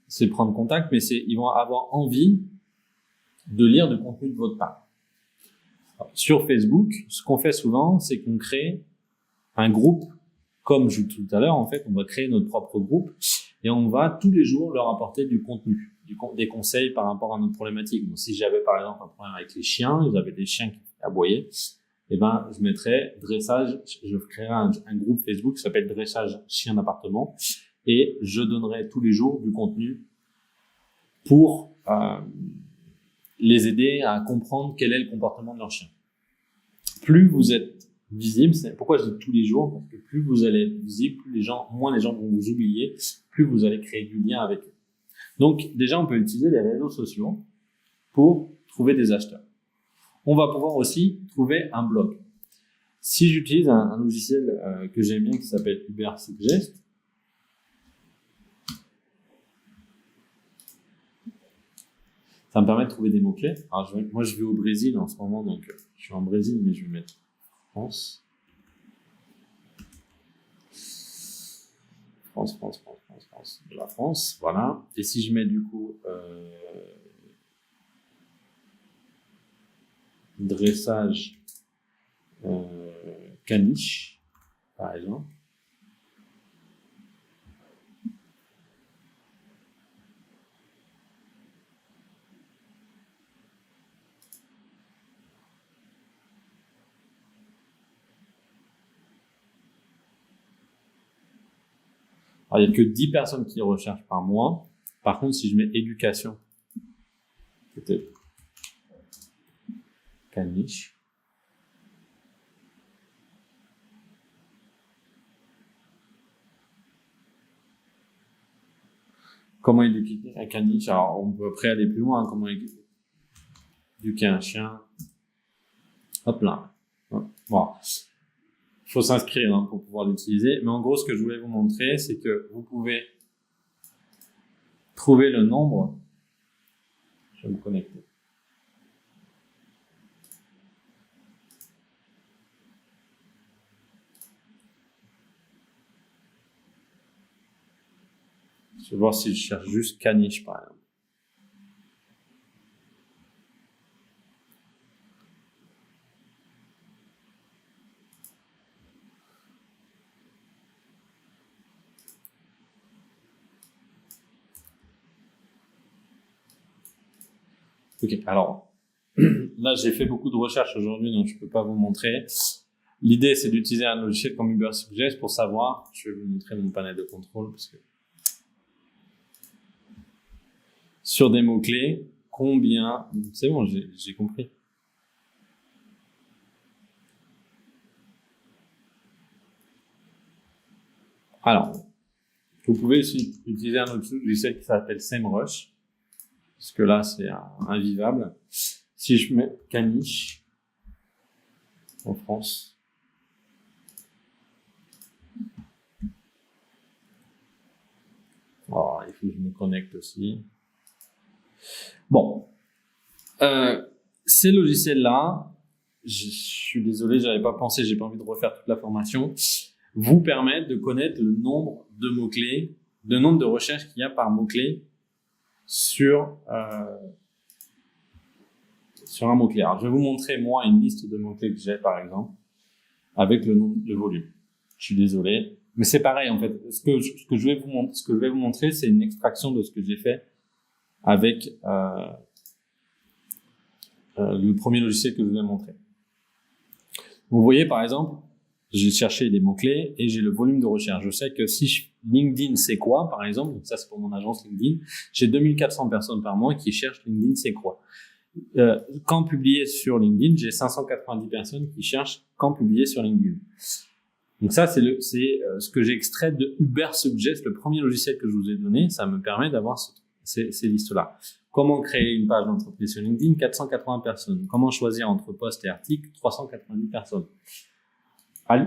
c'est prendre contact, mais ils vont avoir envie de lire du contenu de votre part. Sur Facebook, ce qu'on fait souvent, c'est qu'on crée un groupe, comme je disais tout à l'heure, en fait, on va créer notre propre groupe et on va tous les jours leur apporter du contenu, des conseils par rapport à notre problématique. Donc, si j'avais par exemple un problème avec les chiens, j'avais des chiens qui aboyaient, eh ben, je mettrais dressage, je créerais un groupe Facebook qui s'appelle dressage chien d'appartement et je donnerais tous les jours du contenu pour les aider à comprendre quel est le comportement de leur chien. Plus vous êtes visible, c'est pourquoi je dis tous les jours, parce que plus vous allez être visible, moins les gens vont vous oublier, plus vous allez créer du lien avec eux. Donc, déjà, on peut utiliser les réseaux sociaux pour trouver des acheteurs. On va pouvoir aussi trouver un blog. Si j'utilise un logiciel que j'aime bien qui s'appelle Ubersuggest, ça me permet de trouver des mots-clés. Alors, moi, je vais au Brésil en ce moment, donc je suis en Brésil, mais je vais mettre France. De la France, voilà. Et si je mets du coup dressage caniche, par exemple. Alors, il n'y a que 10 personnes qui recherchent par mois. Par contre, si je mets éducation, peut-être caniche. Comment éduquer un caniche? Alors, on peut après aller plus loin. Comment éduquer un chien? Hop là. Bon. Il faut s'inscrire pour pouvoir l'utiliser. Mais en gros, ce que je voulais vous montrer, c'est que vous pouvez trouver le nombre. Je vais me connecter. Je vais voir si je cherche juste caniche, par exemple. Ok, alors là j'ai fait beaucoup de recherches aujourd'hui, donc je peux pas vous montrer. L'idée c'est d'utiliser un logiciel comme Ubersuggest pour savoir. Je vais vous montrer mon panel de contrôle parce que sur des mots clés, combien. C'est bon, j'ai compris. Alors, vous pouvez aussi utiliser un autre logiciel qui s'appelle SEMrush. Parce que là, c'est invivable. Si je mets caniche en France, oh, il faut que je me connecte aussi. Bon, ces logiciels-là, je suis désolé, j'avais pas pensé, j'ai pas envie de refaire toute la formation, vous permettent de connaître le nombre de mots-clés, le nombre de recherches qu'il y a par mot-clé sur un mot-clé. Alors, je vais vous montrer, moi, une liste de mots-clés que j'ai, par exemple, avec le volume. Je suis désolé. Mais c'est pareil, en fait. Ce que je vais vous montrer, c'est une extraction de ce que j'ai fait avec le premier logiciel que je vous ai montré. Vous voyez, par exemple, j'ai cherché des mots-clés et j'ai le volume de recherche. Je sais que si LinkedIn c'est quoi, par exemple, donc ça c'est pour mon agence LinkedIn, j'ai 2400 personnes par mois qui cherchent LinkedIn c'est quoi. Quand publié sur LinkedIn, j'ai 590 personnes qui cherchent quand publié sur LinkedIn. Donc ça, c'est ce que j'ai extrait de Ubersuggest, le premier logiciel que je vous ai donné. Ça me permet d'avoir ces listes-là. Comment créer une page d'entreprise sur LinkedIn? 480 personnes. Comment choisir entre posts et articles? 390 personnes.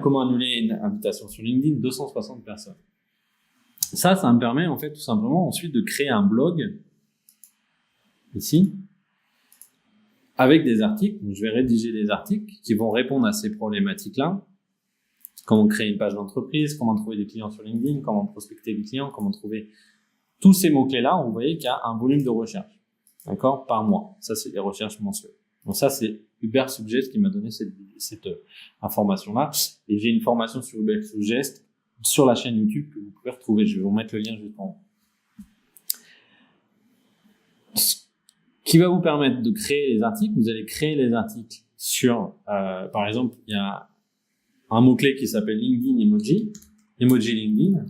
Comment annuler une invitation sur LinkedIn? 260 personnes. Ça me permet en fait tout simplement ensuite de créer un blog ici avec des articles. Donc, je vais rédiger des articles qui vont répondre à ces problématiques-là. Comment créer une page d'entreprise, comment trouver des clients sur LinkedIn, comment prospecter des clients, comment trouver tous ces mots-clés-là. Vous voyez qu'il y a un volume de recherche, d'accord, par mois. Ça, c'est des recherches mensuelles. Donc ça, c'est Ubersuggest qui m'a donné cette information-là. Et j'ai une formation sur Ubersuggest sur la chaîne YouTube que vous pouvez retrouver. Je vais vous mettre le lien juste en haut. Qui va vous permettre de créer les articles. Vous allez créer les articles sur, par exemple, il y a un mot-clé qui s'appelle LinkedIn Emoji, Emoji LinkedIn.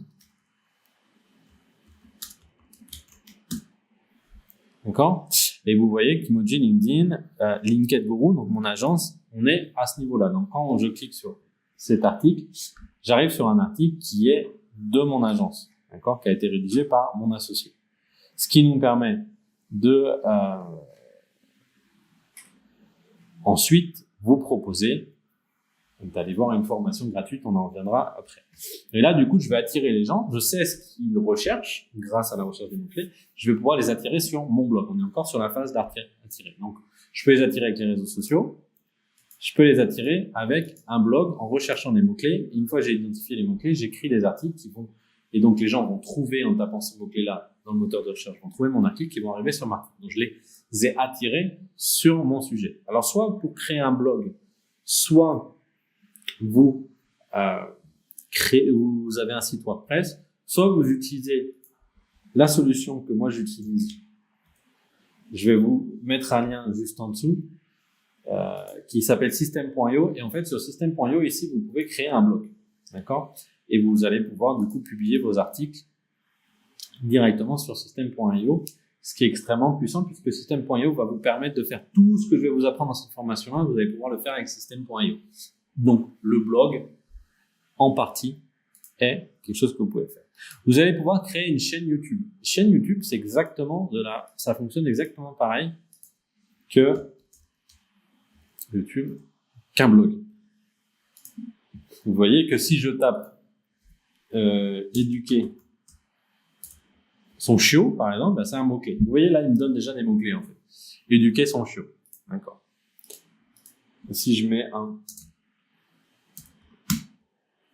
D'accord? Et vous voyez qu'Emoji LinkedIn, Linked Guru, donc mon agence, on est à ce niveau-là. Donc quand je clique sur cet article, j'arrive sur un article qui est de mon agence, d'accord, qui a été rédigé par mon associé. Ce qui nous permet de ensuite vous proposer d'aller voir une formation gratuite, on en reviendra après. Et là, du coup, je vais attirer les gens, je sais ce qu'ils recherchent grâce à la recherche des mots-clés, je vais pouvoir les attirer sur mon blog. On est encore sur la phase d'attirer. Donc, je peux les attirer avec les réseaux sociaux, je peux les attirer avec un blog en recherchant des mots-clés. Une fois que j'ai identifié les mots-clés, j'écris les articles qui vont, et donc les gens vont trouver en tapant ces mots-clés-là dans le moteur de recherche, vont trouver mon article qui vont arriver sur ma article. Donc, je les ai attirés sur mon sujet. Alors, soit pour créer un blog, soit vous vous avez un site WordPress, soit vous utilisez la solution que moi j'utilise. Je vais vous mettre un lien juste en dessous qui s'appelle System.io, et en fait sur System.io ici vous pouvez créer un blog, d'accord, et vous allez pouvoir du coup publier vos articles directement sur System.io, ce qui est extrêmement puissant puisque System.io va vous permettre de faire tout ce que je vais vous apprendre dans cette formation-là, vous allez pouvoir le faire avec System.io. Donc, le blog, en partie, est quelque chose que vous pouvez faire. Vous allez pouvoir créer une chaîne YouTube. Une chaîne YouTube, c'est exactement ça fonctionne exactement pareil que YouTube, qu'un blog. Vous voyez que si je tape éduquer son chiot, par exemple, c'est un mot-clé. Vous voyez là, il me donne déjà des mots-clés en fait. Éduquer son chiot. D'accord. Et si je mets un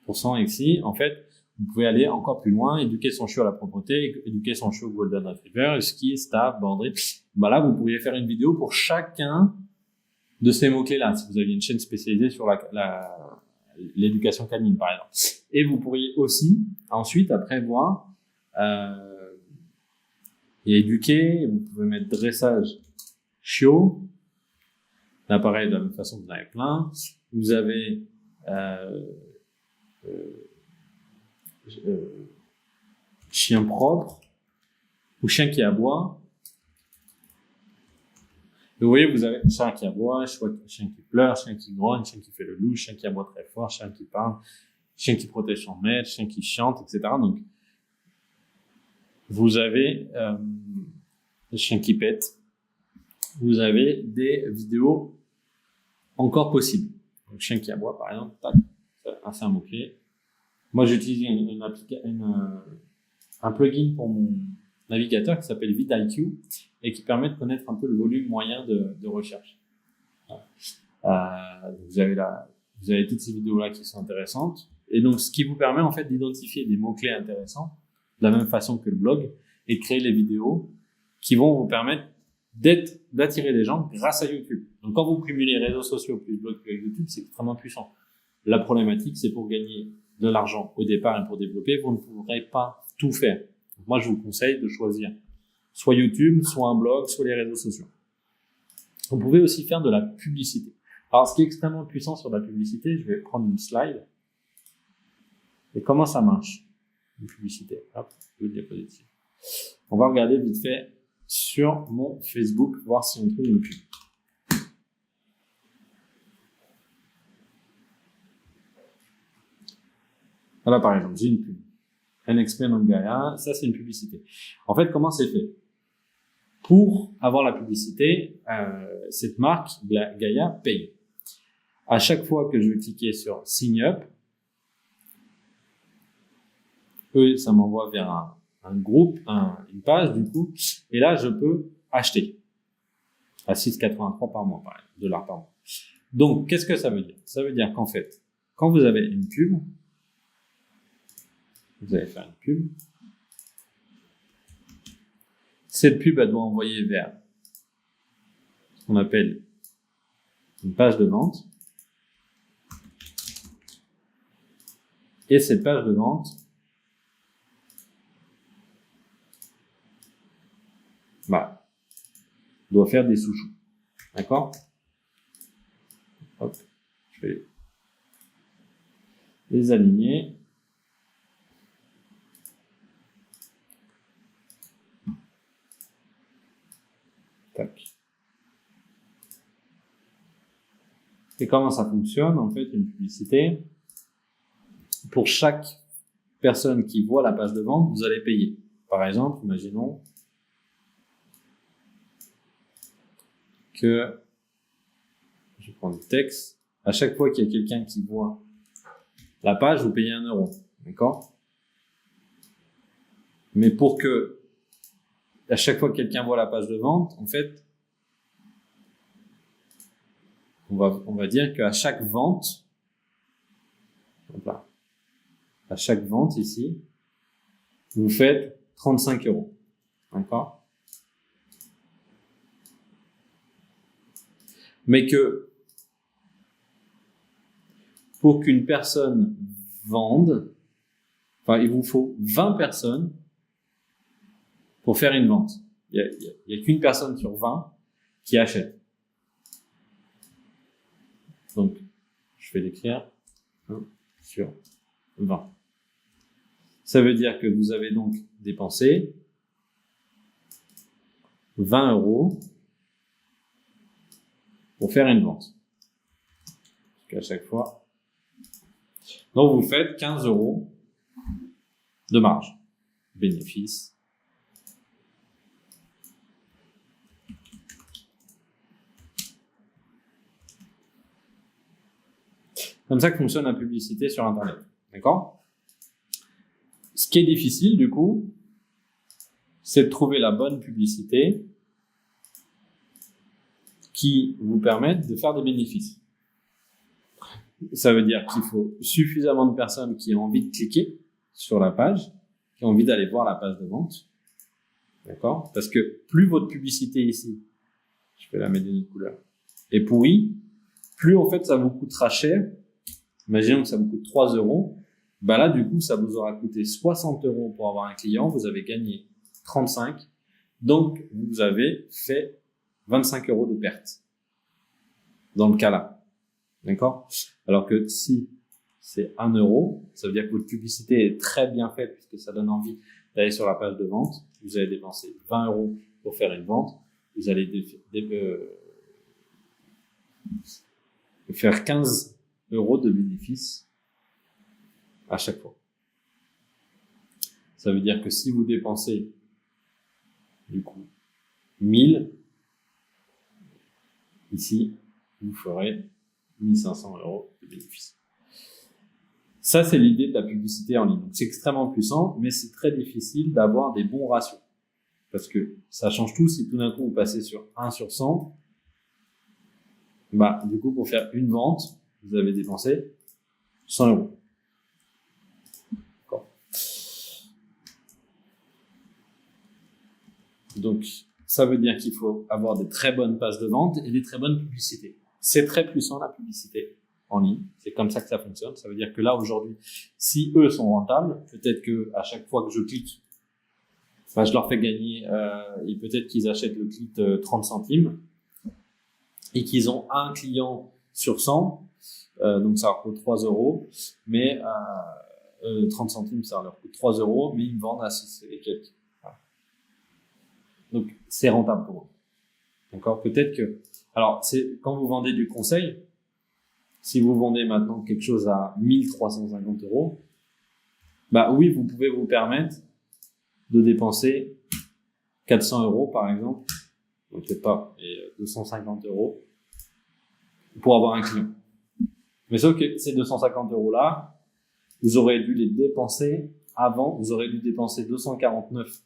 % ici, en fait, vous pouvez aller encore plus loin, éduquer son chiot à la propreté, éduquer son chiot au Golden Retriever, ski, staff, borderie. Bah là, vous pourriez faire une vidéo pour chacun de ces mots-clés-là, si vous aviez une chaîne spécialisée sur l'éducation canine, par exemple. Et vous pourriez aussi, ensuite, après, voir et éduquer. Vous pouvez mettre dressage chiot. Là, pareil, de la même façon, vous en avez plein. Vous avez chien propre ou chien qui aboie. Et vous voyez, vous avez chien qui aboie, chien qui pleure, chien qui grogne, chien qui fait le loup, chien qui aboie très fort, chien qui parle, chien qui protège son maître, chien qui chante, etc. Donc, vous avez chien qui pète. Vous avez des vidéos encore possibles. Donc, chien qui aboie, par exemple, tac, c'est un mot-clé. Moi, j'utilise un plugin pour mon navigateur qui s'appelle vidIQ et qui permet de connaître un peu le volume moyen de recherche. Vous avez toutes ces vidéos-là qui sont intéressantes. Et donc, ce qui vous permet, en fait, d'identifier des mots-clés intéressants de la même façon que le blog et de créer les vidéos qui vont vous permettre d'attirer des gens grâce à YouTube. Donc, quand vous cumulez réseaux sociaux plus blog plus YouTube, c'est extrêmement puissant. La problématique, c'est pour gagner de l'argent au départ et pour développer, vous ne pourrez pas tout faire. Donc, moi, je vous conseille de choisir soit YouTube, soit un blog, soit les réseaux sociaux. Vous pouvez aussi faire de la publicité. Alors, ce qui est extrêmement puissant sur la publicité, je vais prendre une slide. Et comment ça marche, une publicité? Hop, le diapositive. On va regarder vite fait sur mon Facebook, voir si on trouve une pub. Voilà, par exemple, j'ai une pub. NXP Gaia, ça c'est une publicité. En fait, comment c'est fait? Pour avoir la publicité, cette marque, Gaia, paye. À chaque fois que je vais cliquer sur Sign Up, ça m'envoie vers un groupe, une page du coup, et là je peux acheter à 6,83 par mois, $ par mois. Donc, qu'est-ce que ça veut dire? Ça veut dire qu'en fait, quand vous avez une pub, vous allez faire une pub. Cette pub, elle doit envoyer vers ce qu'on appelle une page de vente. Et cette page de vente doit faire des sous-choux. D'accord? Hop, je vais les aligner. Tac. Et comment ça fonctionne, en fait, une publicité? Pour chaque personne qui voit la page de vente, vous allez payer. Par exemple, imaginons que, je vais prendre le texte, à chaque fois qu'il y a quelqu'un qui voit la page, vous payez 1 €. D'accord? Mais pour que, à chaque fois que quelqu'un voit la page de vente, en fait, on va dire qu'à chaque vente, à chaque vente ici, vous faites 35 €. D'accord? Mais que pour qu'une personne vende, il vous faut 20 personnes pour faire une vente. Il y a qu'une personne sur 20 qui achète. Donc, je vais l'écrire 1 sur 20. Ça veut dire que vous avez donc dépensé 20 € pour faire une vente. Parce qu'à chaque fois, donc vous faites 15 € de marge, bénéfice. Comme ça que fonctionne la publicité sur Internet. D'accord? Ce qui est difficile, du coup, c'est de trouver la bonne publicité qui vous permette de faire des bénéfices. Ça veut dire qu'il faut suffisamment de personnes qui ont envie de cliquer sur la page, qui ont envie d'aller voir la page de vente. D'accord? Parce que plus votre publicité ici, je vais la mettre d'une autre couleur, est pourrie, plus en fait ça vous coûtera cher. Imaginons que ça vous coûte 3 euros. Bah là, du coup, ça vous aura coûté 60 euros pour avoir un client. Vous avez gagné 35. Donc, vous avez fait 25 euros de perte. Dans le cas là. D'accord? Alors que si c'est 1 euro, ça veut dire que votre publicité est très bien faite puisque ça donne envie d'aller sur la page de vente. Vous allez dépenser 20 euros pour faire une vente. Vous allez faire 15 euros de bénéfice à chaque fois. Ça veut dire que si vous dépensez du coup 1000, ici, vous ferez 1500 euros de bénéfice. Ça, c'est l'idée de la publicité en ligne. Donc, c'est extrêmement puissant, mais c'est très difficile d'avoir des bons ratios. Parce que ça change tout si tout d'un coup vous passez sur 1 sur 100. Bah, du coup, pour faire une vente, vous avez dépensé 100 euros. D'accord. Donc, ça veut dire qu'il faut avoir des très bonnes pages de vente et des très bonnes publicités. C'est très puissant, la publicité en ligne. C'est comme ça que ça fonctionne. Ça veut dire que là, aujourd'hui, si eux sont rentables, peut-être que à chaque fois que je clique, bah, je leur fais gagner, et peut-être qu'ils achètent le clic 30 centimes et qu'ils ont un client sur 100, donc ça leur coûte 3 euros, mais 30 centimes, ça leur coûte 3 euros, mais ils me vendent à 6 et quelques. Voilà. Donc, c'est rentable pour eux. D'accord? Peut-être que, alors, c'est, quand vous vendez du conseil, si vous vendez maintenant quelque chose à 1350 euros, bah oui, vous pouvez vous permettre de dépenser 400 euros, par exemple, donc peut-être pas, et 250 euros pour avoir un client. Mais sauf que ces 250 euros-là, vous aurez dû les dépenser avant, vous aurez dû dépenser 249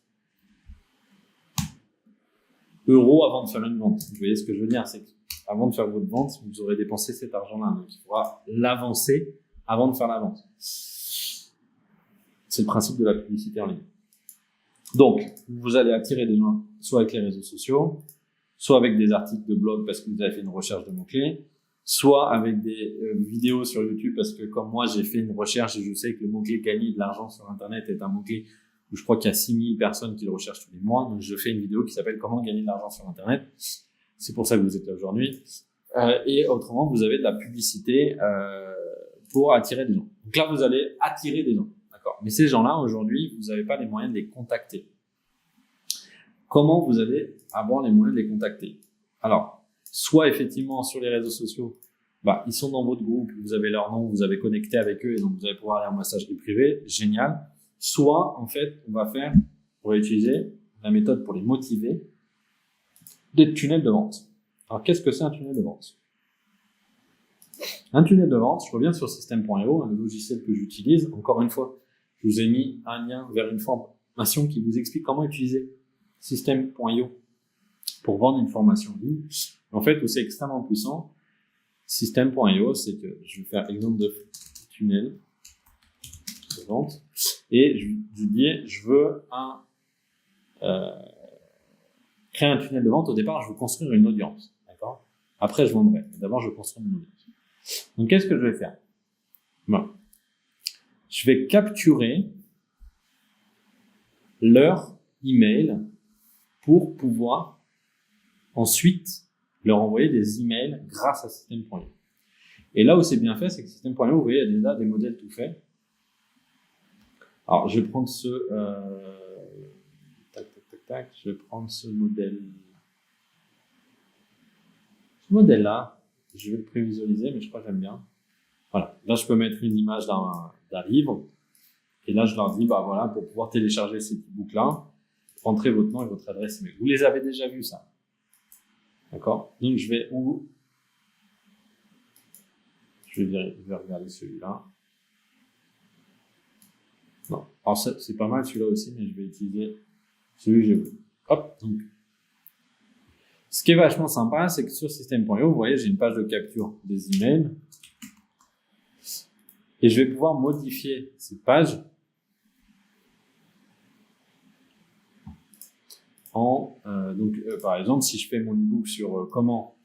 euros avant de faire une vente. Vous voyez ce que je veux dire? C'est qu'avant de faire votre vente, vous aurez dépensé cet argent-là. Donc, il faudra l'avancer avant de faire la vente. C'est le principe de la publicité en ligne. Donc, vous allez attirer des gens soit avec les réseaux sociaux, soit avec des articles de blog parce que vous avez fait une recherche de mots-clés, soit avec des vidéos sur YouTube parce que comme moi, j'ai fait une recherche et je sais que le mot-clé gagner de l'argent sur Internet est un mot-clé où je crois qu'il y a 6000 personnes qui le recherchent tous les mois. Donc, je fais une vidéo qui s'appelle « Comment gagner de l'argent sur Internet ». C'est pour ça que vous êtes là aujourd'hui. Et autrement, vous avez de la publicité pour attirer des gens. Donc là, vous allez attirer des gens. D'accord. Mais ces gens-là, aujourd'hui, vous n'avez pas les moyens de les contacter. Comment vous allez avoir les moyens de les contacter? Alors, soit effectivement sur les réseaux sociaux, bah, ils sont dans votre groupe, vous avez leur nom, vous avez connecté avec eux et donc vous allez pouvoir aller en messagerie privée. Génial. Soit, en fait, on va utiliser la méthode pour les motiver, des tunnels de vente. Alors, qu'est-ce que c'est un tunnel de vente? Un tunnel de vente, je reviens sur System.io, le logiciel que j'utilise. Encore une fois, je vous ai mis un lien vers une formation qui vous explique comment utiliser System.io pour vendre une formation en ligne. En fait, où c'est extrêmement puissant, System.io, c'est que je vais faire exemple de tunnel de vente et je dis, je veux créer un tunnel de vente. Au départ, je veux construire une audience. D'accord? Après, je vendrai. D'abord, je veux construire une audience. Donc, qu'est-ce que je vais faire? Bon. Je vais capturer leur email pour pouvoir ensuite leur envoyer des emails grâce à System.io. Et là où c'est bien fait, c'est que System.io, vous voyez, il y a déjà des modèles tout faits. Alors, je vais prendre je vais prendre ce modèle. Ce modèle-là, je vais le prévisualiser, mais je crois que j'aime bien. Voilà. Là, je peux mettre une image d'un livre. Et là, je leur dis, bah voilà, pour pouvoir télécharger ces petits boucles-là, rentrez votre nom et votre adresse email. Vous les avez déjà vus, ça. D'accord? Donc, je vais regarder celui-là. Non. Alors, c'est pas mal celui-là aussi, mais je vais utiliser celui que j'ai voulu. Hop. Donc, ce qui est vachement sympa, c'est que sur System.io, vous voyez, j'ai une page de capture des emails. Et je vais pouvoir modifier cette page par exemple, si je fais mon e-book sur comment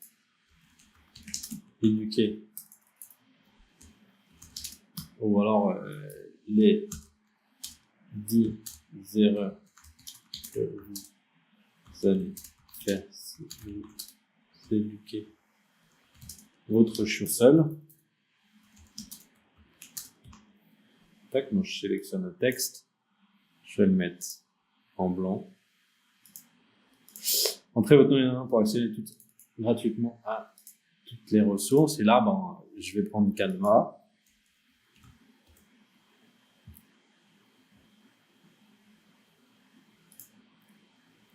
éduquer ou alors les 10 erreurs que vous allez faire si vous éduquez votre chiot seul. Tac, moi je sélectionne le texte, je vais le mettre en blanc. Entrez votre nom et nom pour accéder gratuitement à toutes les ressources. Et là, je vais prendre Canva.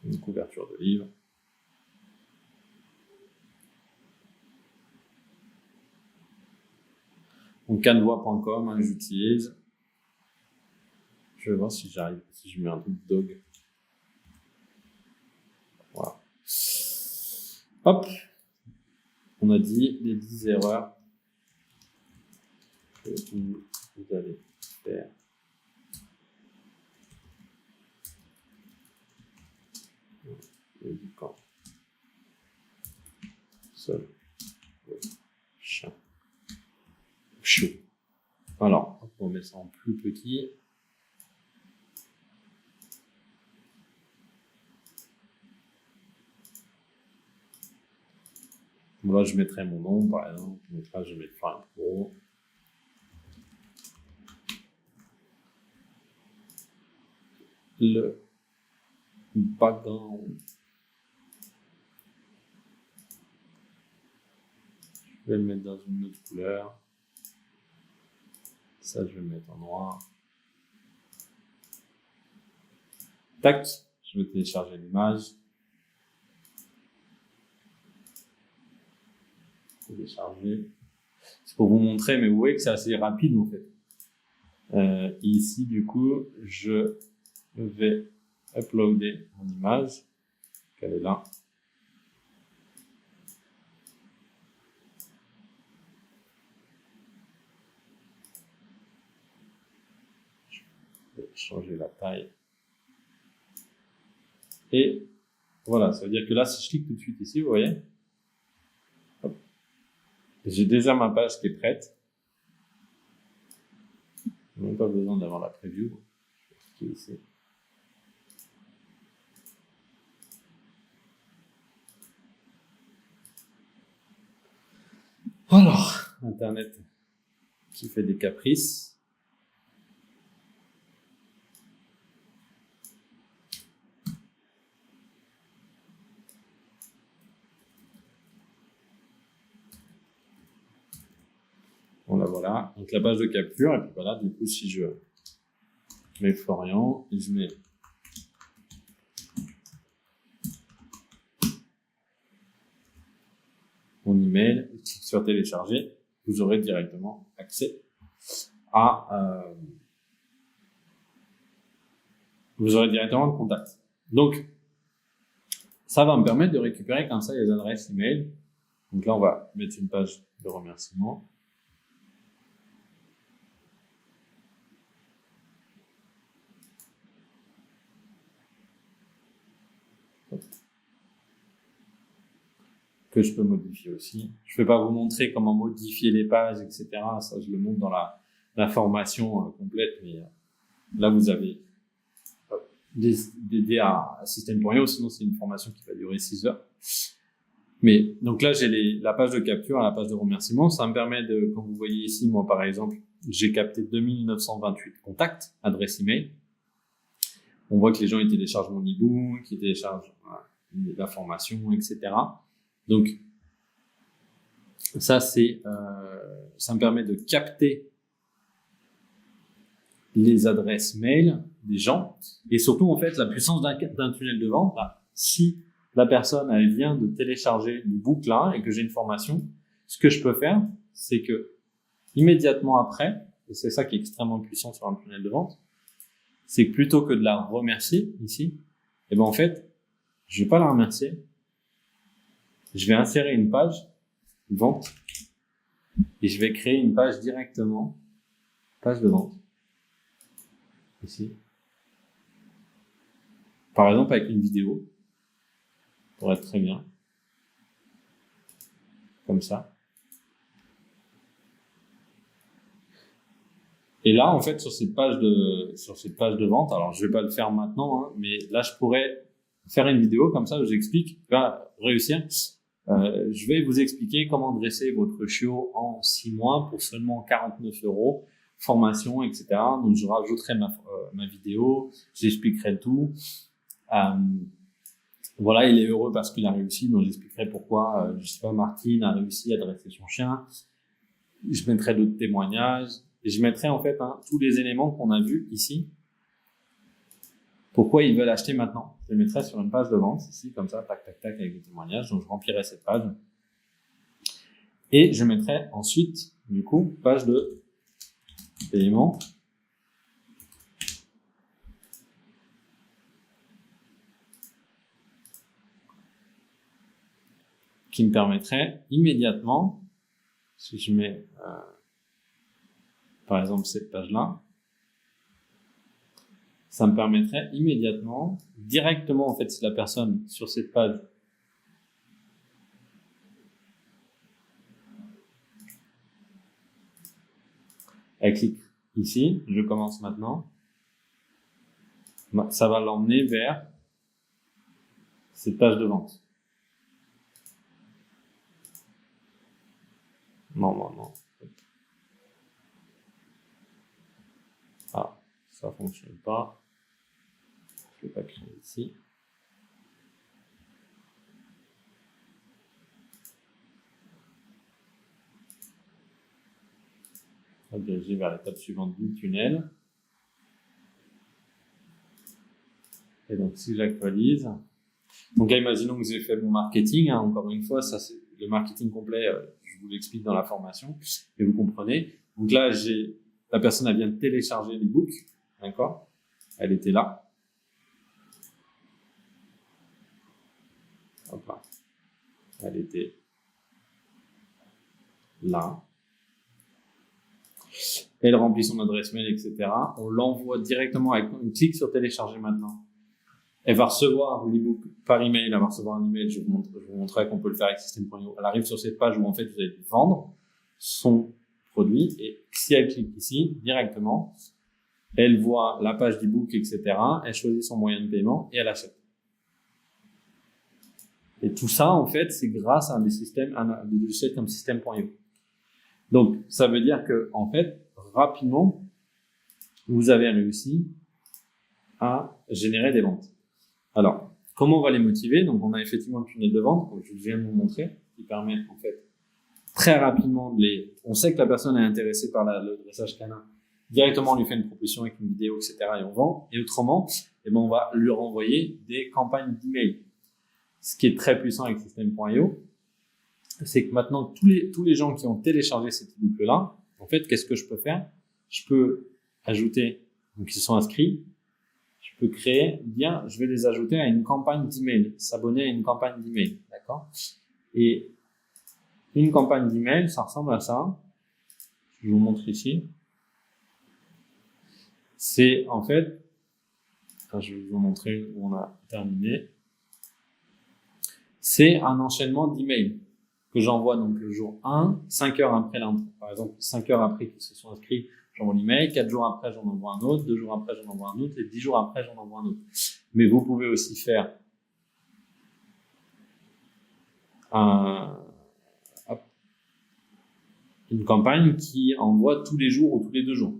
Une couverture de livre. Donc canva.com, hein, j'utilise. Je vais voir si j'arrive, si je mets un truc dog. Voilà. Hop. On a dit les 10 erreurs que vous allez faire. Éduquant seul chien. Chiot. Alors, on met ça en plus petit. Là, je mettrai mon nom, par exemple. Donc là, je vais mettre Franck Pro. Le background. Je vais le mettre dans une autre couleur. Ça, je vais le mettre en noir. Tac, je vais télécharger l'image. Télécharger. C'est pour vous montrer, mais vous voyez que c'est assez rapide en fait. Ici, du coup, je vais uploader mon image. Elle est là. Je vais changer la taille. Et voilà, ça veut dire que là, si je clique tout de suite ici, vous voyez, j'ai déjà ma page qui est prête. Je n'ai même pas besoin d'avoir la preview. Je vais cliquer ici. Alors, Internet qui fait des caprices. Bon, là, voilà. Donc, la page de capture. Et puis voilà, du coup, si je mets Florian et je mets mon email, sur télécharger, vous aurez directement accès à, vous aurez directement le contact. Donc, ça va me permettre de récupérer comme ça les adresses email. Donc là, on va mettre une page de remerciement. Que je peux modifier aussi. Je ne vais pas vous montrer comment modifier les pages, etc. Ça, je le montre dans la formation complète. Mais là, vous avez d'aider à Système.io, sinon c'est une formation qui va durer 6 heures. Mais donc là, j'ai la page de capture et la page de remerciement. Ça me permet de, comme vous voyez ici, moi par exemple, j'ai capté 2928 contacts, adresse email. On voit que les gens ils téléchargent mon e-book, ils téléchargent la formation, etc. Donc ça ça me permet de capter les adresses mail des gens et surtout en fait la puissance d'un tunnel de vente. Là, si la personne elle vient de télécharger l'e-book là et que j'ai une formation, ce que je peux faire, c'est que immédiatement après, et c'est ça qui est extrêmement puissant sur un tunnel de vente, c'est que plutôt que de la remercier ici, et ben en fait, je vais pas la remercier. Je vais insérer une page vente et je vais créer une page directement, page de vente. Ici. Par exemple, avec une vidéo. pour être très bien. Comme ça. Et là, en fait, sur cette page de vente, alors je vais pas le faire maintenant, hein, mais là, je pourrais faire une vidéo comme ça où j'explique, va réussir. Je vais vous expliquer comment dresser votre chiot en 6 mois pour seulement 49 €, formation, etc. Donc, je rajouterai ma vidéo, j'expliquerai le tout. Voilà, il est heureux parce qu'il a réussi, donc j'expliquerai pourquoi, je sais pas, Martine a réussi à dresser son chien. Je mettrai d'autres témoignages et je mettrai en fait tous les éléments qu'on a vus ici. Pourquoi ils veulent acheter maintenant. Je les mettrai sur une page de vente ici, comme ça, tac, tac, tac, avec des témoignages. Donc je remplirai cette page. Et je mettrai ensuite, du coup, page de paiement. Qui me permettrait immédiatement, si je mets par exemple cette page-là, ça me permettrait immédiatement, directement en fait, si la personne sur cette page elle clique ici, je commence maintenant, ça va l'emmener vers cette page de vente. Non. Ah, ça fonctionne pas. Je vais pas créer ici. On va diriger vers l'étape suivante du tunnel. Et donc, si j'actualise, donc là, imaginons que j'ai fait mon marketing, hein, encore une fois, ça c'est le marketing complet, je vous l'explique dans la formation, et vous comprenez. Donc là, la personne, elle vient de télécharger l'ebook, d'accord? Elle était là. Hop là. Elle était là. Elle remplit son adresse mail, etc. On l'envoie directement avec un clic sur télécharger maintenant. Elle va recevoir l'ebook par email, elle va recevoir un email, je vous montrerai qu'on peut le faire avec System.io. Elle arrive sur cette page où en fait vous allez vendre son produit et si elle clique ici, directement, elle voit la page d'ebook, etc. Elle choisit son moyen de paiement et elle achète. Et tout ça, en fait, c'est grâce à des logiciels comme System.io. Donc, ça veut dire que, en fait, rapidement, vous avez réussi à générer des ventes. Alors, comment on va les motiver? Donc, on a effectivement le tunnel de vente, comme je viens de vous montrer, qui permet, en fait, très rapidement on sait que la personne est intéressée par le dressage canin. Directement, on lui fait une proposition avec une vidéo, etc. et on vend. Et autrement, on va lui renvoyer des campagnes d'email. Ce qui est très puissant avec System.io, c'est que maintenant, tous les gens qui ont téléchargé cet ebook-là, en fait, qu'est-ce que je peux faire? Je peux ajouter, donc ils se sont inscrits, je peux je vais les ajouter à une campagne d'email, s'abonner à une campagne d'email, d'accord? Et une campagne d'email, ça ressemble à ça. Je vous montre ici. C'est en fait, je vais vous montrer où on a terminé. C'est un enchaînement d'emails que j'envoie donc le jour 1, 5 heures après l'entrée. Par exemple, 5 heures après qu'ils se sont inscrits, j'envoie l'email, 4 jours après, j'en envoie un autre, 2 jours après, j'en envoie un autre, et 10 jours après, j'en envoie un autre. Mais vous pouvez aussi faire une campagne qui envoie tous les jours ou tous les 2 jours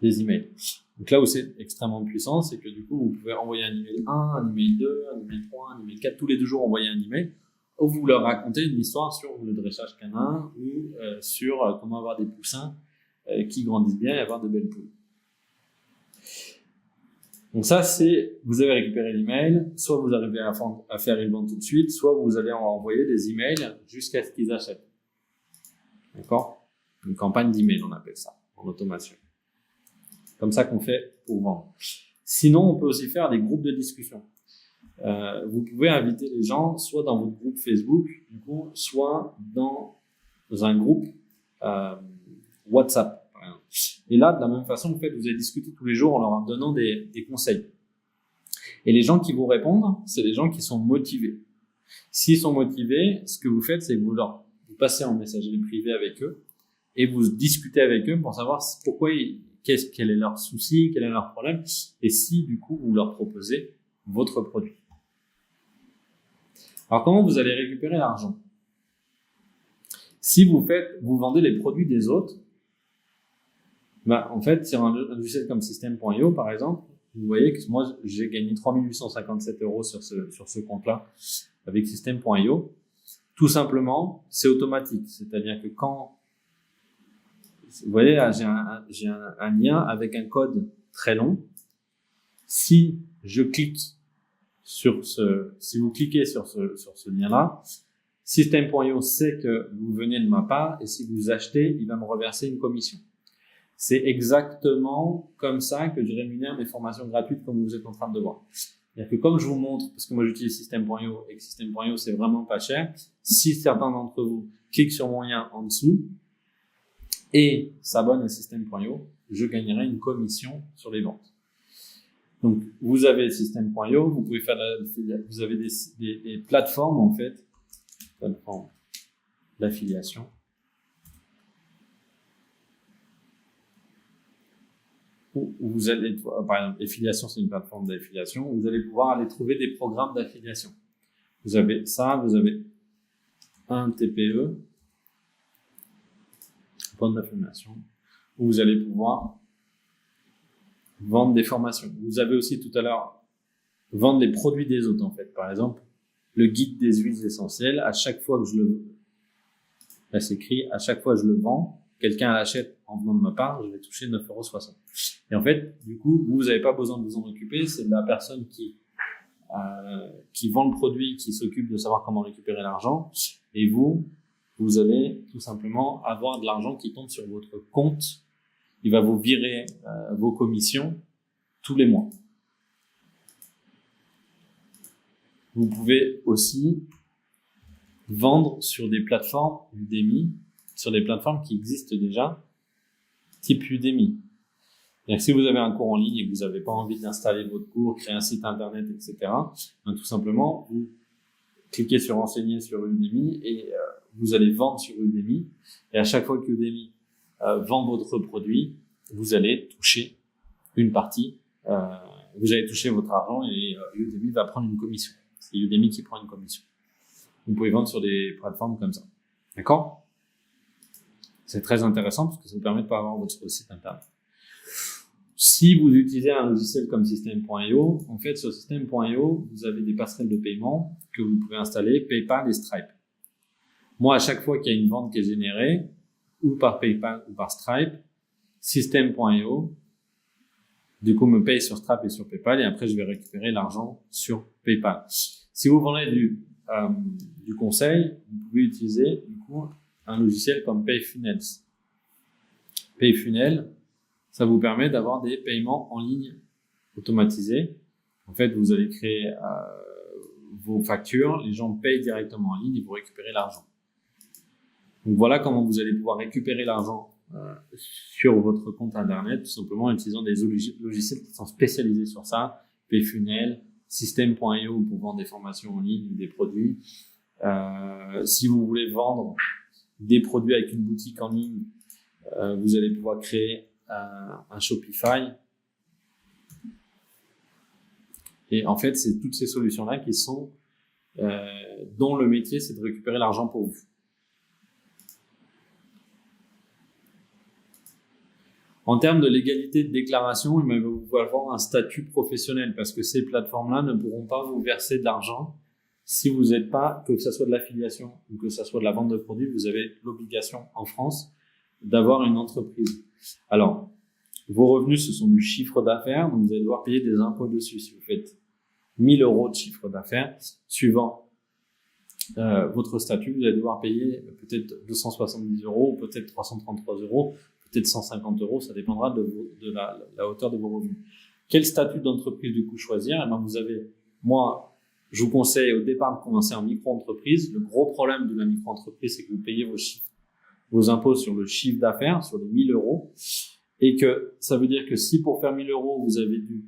des emails. Donc là où c'est extrêmement puissant, c'est que du coup, vous pouvez envoyer un email 1, un email 2, un email 3, un email 4, tous les 2 jours envoyer un email, où vous leur racontez une histoire sur le dressage canin ou sur comment avoir des poussins qui grandissent bien et avoir de belles poules. Donc ça, vous avez récupéré l'email, soit vous arrivez à faire une vente tout de suite, soit vous allez envoyer des emails jusqu'à ce qu'ils achètent. D'accord? Une campagne d'email, on appelle ça, en automation. Comme ça qu'on fait pour vendre. Sinon, on peut aussi faire des groupes de discussion. Vous pouvez inviter les gens soit dans votre groupe Facebook, du coup, soit dans un groupe WhatsApp, par exemple. Et là, de la même façon, en fait, vous allez discuter tous les jours en leur donnant des conseils. Et les gens qui vous répondent, c'est les gens qui sont motivés. S'ils sont motivés, ce que vous faites, c'est que vous passez en messagerie privée avec eux et vous discutez avec eux pour savoir pourquoi, quel est leur souci, quel est leur problème, et si du coup vous leur proposez votre produit. Alors comment vous allez récupérer l'argent? Si vous vendez les produits des autres, en fait, sur un logiciel comme System.io, par exemple, vous voyez que moi, j'ai gagné 3 857 € sur ce compte-là avec System.io. Tout simplement, c'est automatique. C'est-à-dire que quand, vous voyez, là, j'ai un lien avec un code très long. Si vous cliquez sur ce lien-là, System.io sait que vous venez de ma part et si vous achetez, il va me reverser une commission. C'est exactement comme ça que je rémunère mes formations gratuites comme vous êtes en train de voir. C'est-à-dire que comme je vous montre, parce que moi j'utilise System.io et que System.io c'est vraiment pas cher, si certains d'entre vous cliquent sur mon lien en dessous et s'abonnent à System.io, je gagnerai une commission sur les ventes. Donc vous avez System.io, vous pouvez vous avez des plateformes en fait, plateformes d'affiliation. Où vous allez, par exemple, Affiliation, c'est une plateforme d'affiliation, vous allez pouvoir aller trouver des programmes d'affiliation. Vous avez ça, vous avez un TPE, point d'affiliation, où vous allez pouvoir vendre des formations. Vous avez aussi tout à l'heure vendre les produits des autres, en fait. Par exemple, le guide des huiles essentielles, à chaque fois que là c'est écrit, à chaque fois que je le vends, quelqu'un l'achète en venant de ma part, je vais toucher 9,60 €. Et en fait, du coup, vous n'avez pas besoin de vous en occuper, c'est la personne qui vend le produit, qui s'occupe de savoir comment récupérer l'argent. Et vous allez tout simplement avoir de l'argent qui tombe sur votre compte. Il va vous virer vos commissions tous les mois. Vous pouvez aussi vendre sur des plateformes Udemy, sur des plateformes qui existent déjà, type Udemy. C'est-à-dire que si vous avez un cours en ligne et que vous n'avez pas envie d'installer votre cours, créer un site internet, etc., tout simplement, vous cliquez sur Enseigner sur Udemy et vous allez vendre sur Udemy. Et à chaque fois que Udemy vend votre produit, vous allez toucher une partie, vous allez toucher votre argent et Udemy va prendre une commission. C'est Udemy qui prend une commission. Vous pouvez vendre sur des plateformes comme ça. D'accord? C'est très intéressant parce que ça vous permet de pas avoir votre site internet. Si vous utilisez un logiciel comme System.io, en fait, sur System.io, vous avez des passerelles de paiement que vous pouvez installer, PayPal et Stripe. Moi, à chaque fois qu'il y a une vente qui est générée, ou par PayPal ou par Stripe, System.io, du coup, me paye sur Stripe et sur PayPal et après, je vais récupérer l'argent sur PayPal. Si vous vendez du conseil, vous pouvez utiliser, du coup, un logiciel comme Payfunnels. Payfunnels, ça vous permet d'avoir des paiements en ligne automatisés. En fait, vous allez créer vos factures, les gens payent directement en ligne et vous récupérez l'argent. Donc voilà comment vous allez pouvoir récupérer l'argent sur votre compte internet, tout simplement en utilisant des logiciels qui sont spécialisés sur ça, Payfunnels, System.io pour vendre des formations en ligne ou des produits. Si vous voulez vendre des produits avec une boutique en ligne, vous allez pouvoir créer un Shopify. Et en fait, c'est toutes ces solutions-là qui sont dont le métier, c'est de récupérer l'argent pour vous. En termes de légalité de déclaration, il va vous avoir un statut professionnel parce que ces plateformes-là ne pourront pas vous verser de l'argent si vous n'êtes pas, que ce soit de l'affiliation ou que ce soit de la vente de produits, vous avez l'obligation en France d'avoir une entreprise. Alors, vos revenus, ce sont du chiffre d'affaires, donc vous allez devoir payer des impôts dessus. Si vous faites 1 000 € de chiffre d'affaires, suivant votre statut, vous allez devoir payer peut-être 270 € ou peut-être 333 €, peut-être 150 €, ça dépendra de la hauteur de vos revenus. Quel statut d'entreprise du coup choisir? Moi, je vous conseille au départ de commencer en micro-entreprise. Le gros problème de la micro-entreprise, c'est que vous payez vos impôts sur le chiffre d'affaires, sur les 1 000 €, et que ça veut dire que si pour faire 1 000 € vous avez dû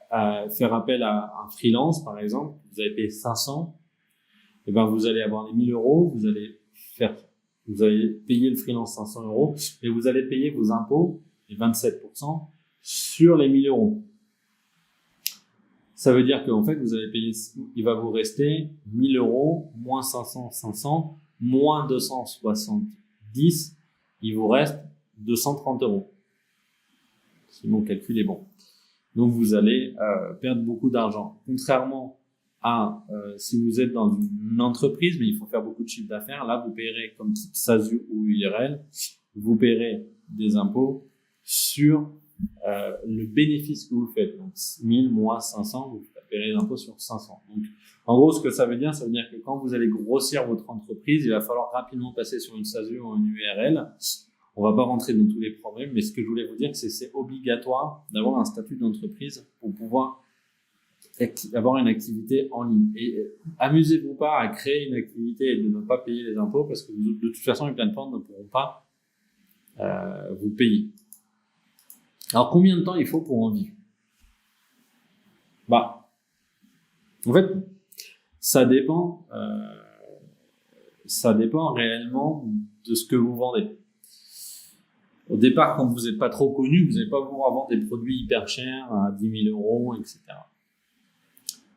faire appel à un freelance, par exemple, vous avez payé 500, et ben vous allez avoir les 1000 euros, vous allez payer le freelance 500 euros, et vous allez payer vos impôts, les 27%, sur les 1000 euros. Ça veut dire qu'en fait, vous allez payer, il va vous rester 1000 euros, moins 500, 500, moins 270, il vous reste 230 euros. Si mon calcul est bon. Donc, vous allez perdre beaucoup d'argent. Contrairement à si vous êtes dans une entreprise, mais il faut faire beaucoup de chiffre d'affaires, là, vous paierez comme type SASU ou URL, vous paierez des impôts sur le bénéfice que vous faites. Donc, 1000 moins 500, vous paierez des impôts sur 500. Donc, en gros, ce que ça veut dire que quand vous allez grossir votre entreprise, il va falloir rapidement passer sur une SASU ou une URL. On va pas rentrer dans tous les problèmes, mais ce que je voulais vous dire, c'est obligatoire d'avoir un statut d'entreprise pour pouvoir avoir une activité en ligne. Et amusez-vous pas à créer une activité et de ne pas payer les impôts parce que de toute façon, les plateformes ne pourront pas vous payer. Alors, combien de temps il faut pour en vivre? En fait, ça dépend réellement de ce que vous vendez. Au départ, quand vous n'êtes pas trop connu, vous n'allez pas pouvoir vendre des produits hyper chers à 10 000 euros, etc.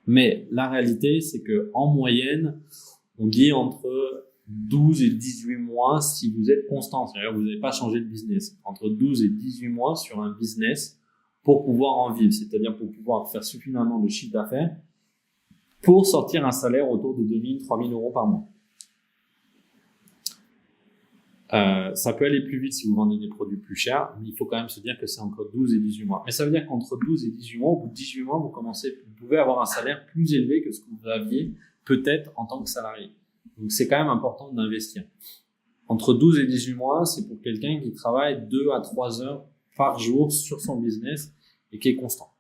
Mais la réalité, c'est que en moyenne, on dit entre 12 et 18 mois si vous êtes constant. C'est-à-dire que vous n'avez pas changé de business. Entre 12 et 18 mois sur un business pour pouvoir en vivre. C'est-à-dire pour pouvoir faire suffisamment de chiffre d'affaires pour sortir un salaire autour de 2 000, 3 000 euros par mois. Ça peut aller plus vite si vous vendez des produits plus chers, mais il faut quand même se dire que c'est entre 12 et 18 mois. Mais ça veut dire qu'entre 12 et 18 mois, au bout de 18 mois, vous pouvez avoir un salaire plus élevé que ce que vous aviez peut-être en tant que salarié. Donc c'est quand même important d'investir. Entre 12 et 18 mois, c'est pour quelqu'un qui travaille 2 à 3 heures par jour sur son business et qui est constant.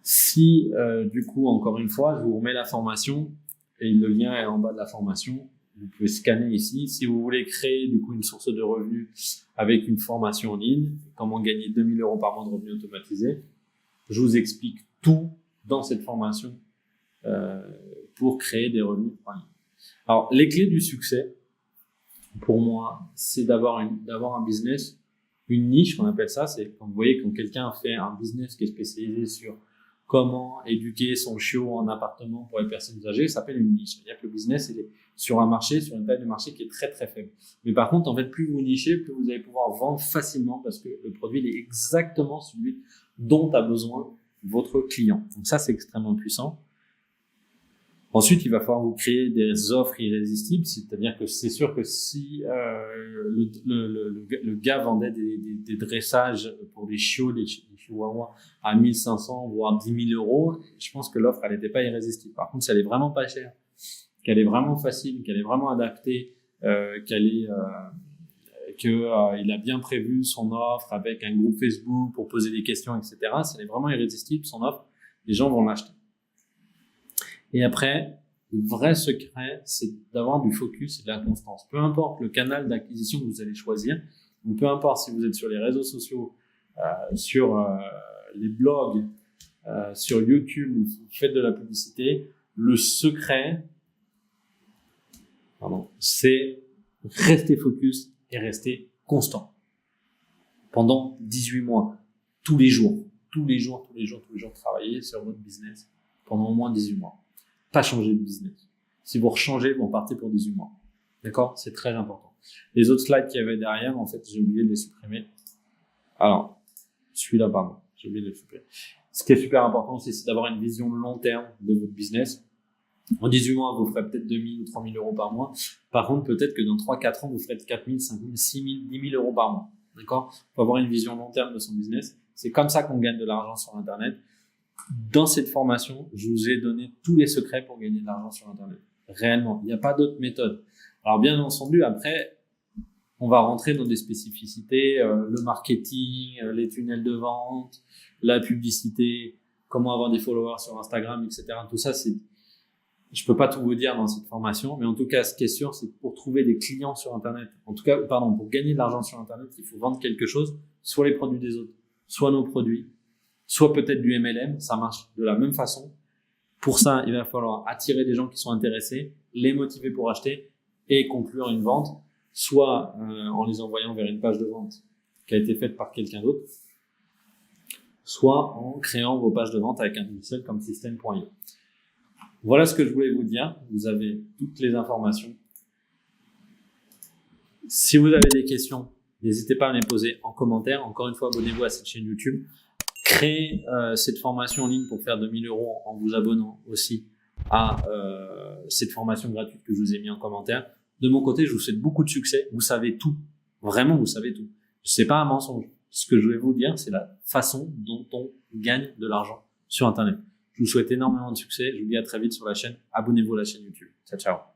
Si, du coup, encore une fois, je vous remets la formation, et le lien est en bas de la formation. Vous pouvez scanner ici. Si vous voulez créer du coup une source de revenus avec une formation en ligne, comment gagner 2 000 euros par mois de revenus automatisés, je vous explique tout dans cette formation pour créer des revenus en ligne. Alors, les clés du succès, pour moi, c'est d'avoir un business, une niche, on appelle ça. C'est quand vous voyez quand quelqu'un fait un business qui est spécialisé sur comment éduquer son chiot en appartement pour les personnes âgées, ça s'appelle une niche. C'est-à-dire que le business, il est sur un marché, sur une taille de marché qui est très très faible. Mais par contre, en fait, plus vous nichez, plus vous allez pouvoir vendre facilement parce que le produit il est exactement celui dont a besoin votre client. Donc ça, c'est extrêmement puissant. Ensuite, il va falloir vous créer des offres irrésistibles, c'est-à-dire que c'est sûr que si le gars vendait des dressages pour les chiots, les chihuahuas à 1 500 voire 10 000 euros, je pense que l'offre elle n'était pas irrésistible. Par contre, si elle est vraiment pas chère, qu'elle est vraiment facile, qu'elle est vraiment adaptée, qu'il a bien prévu son offre avec un groupe Facebook pour poser des questions, etc. Si elle est vraiment irrésistible, son offre, les gens vont l'acheter. Et après, le vrai secret, c'est d'avoir du focus et de la constance. Peu importe le canal d'acquisition que vous allez choisir, donc peu importe si vous êtes sur les réseaux sociaux, sur les blogs, sur YouTube, vous faites de la publicité, le secret, c'est rester focus et rester constant. Pendant 18 mois, tous les jours, travailler sur votre business pendant au moins 18 mois. Pas changer de business. Si vous rechangez, vous partez pour 18 mois. D'accord? C'est très important. Les autres slides qu'il y avait derrière, en fait, j'ai oublié de les supprimer. Alors, celui-là, pardon. J'ai oublié de le supprimer. Ce qui est super important aussi, c'est d'avoir une vision long terme de votre business. En 18 mois, vous ferez peut-être 2 000 ou 3 000 euros par mois. Par contre, peut-être que dans 3-4 ans, vous ferez 4 000, 5 000, 6 000, 10 000 euros par mois. D'accord? Il faut avoir une vision long terme de son business. C'est comme ça qu'on gagne de l'argent sur Internet. Dans cette formation, je vous ai donné tous les secrets pour gagner de l'argent sur Internet. Réellement, il n'y a pas d'autre méthode. Alors bien entendu, après, on va rentrer dans des spécificités, le marketing, les tunnels de vente, la publicité, comment avoir des followers sur Instagram, etc. Tout ça, Je peux pas tout vous dire dans cette formation, mais en tout cas, ce qui est sûr, c'est que pour trouver des clients sur Internet, en tout cas, pardon, pour gagner de l'argent sur Internet, il faut vendre quelque chose, soit les produits des autres, soit nos produits, soit peut-être du MLM, ça marche de la même façon. Pour ça, il va falloir attirer des gens qui sont intéressés, les motiver pour acheter et conclure une vente, soit en les envoyant vers une page de vente qui a été faite par quelqu'un d'autre, soit en créant vos pages de vente avec un logiciel comme System.io. Voilà ce que je voulais vous dire. Vous avez toutes les informations. Si vous avez des questions, n'hésitez pas à me les poser en commentaire. Encore une fois, abonnez-vous à cette chaîne YouTube. Créez cette formation en ligne pour faire 2000 € en vous abonnant aussi à cette formation gratuite que je vous ai mis en commentaire. De mon côté, je vous souhaite beaucoup de succès. Vous savez tout. Vraiment, vous savez tout. C'est pas un mensonge. Ce que je vais vous dire, c'est la façon dont on gagne de l'argent sur Internet. Je vous souhaite énormément de succès. Je vous dis à très vite sur la chaîne. Abonnez-vous à la chaîne YouTube. Ciao, ciao.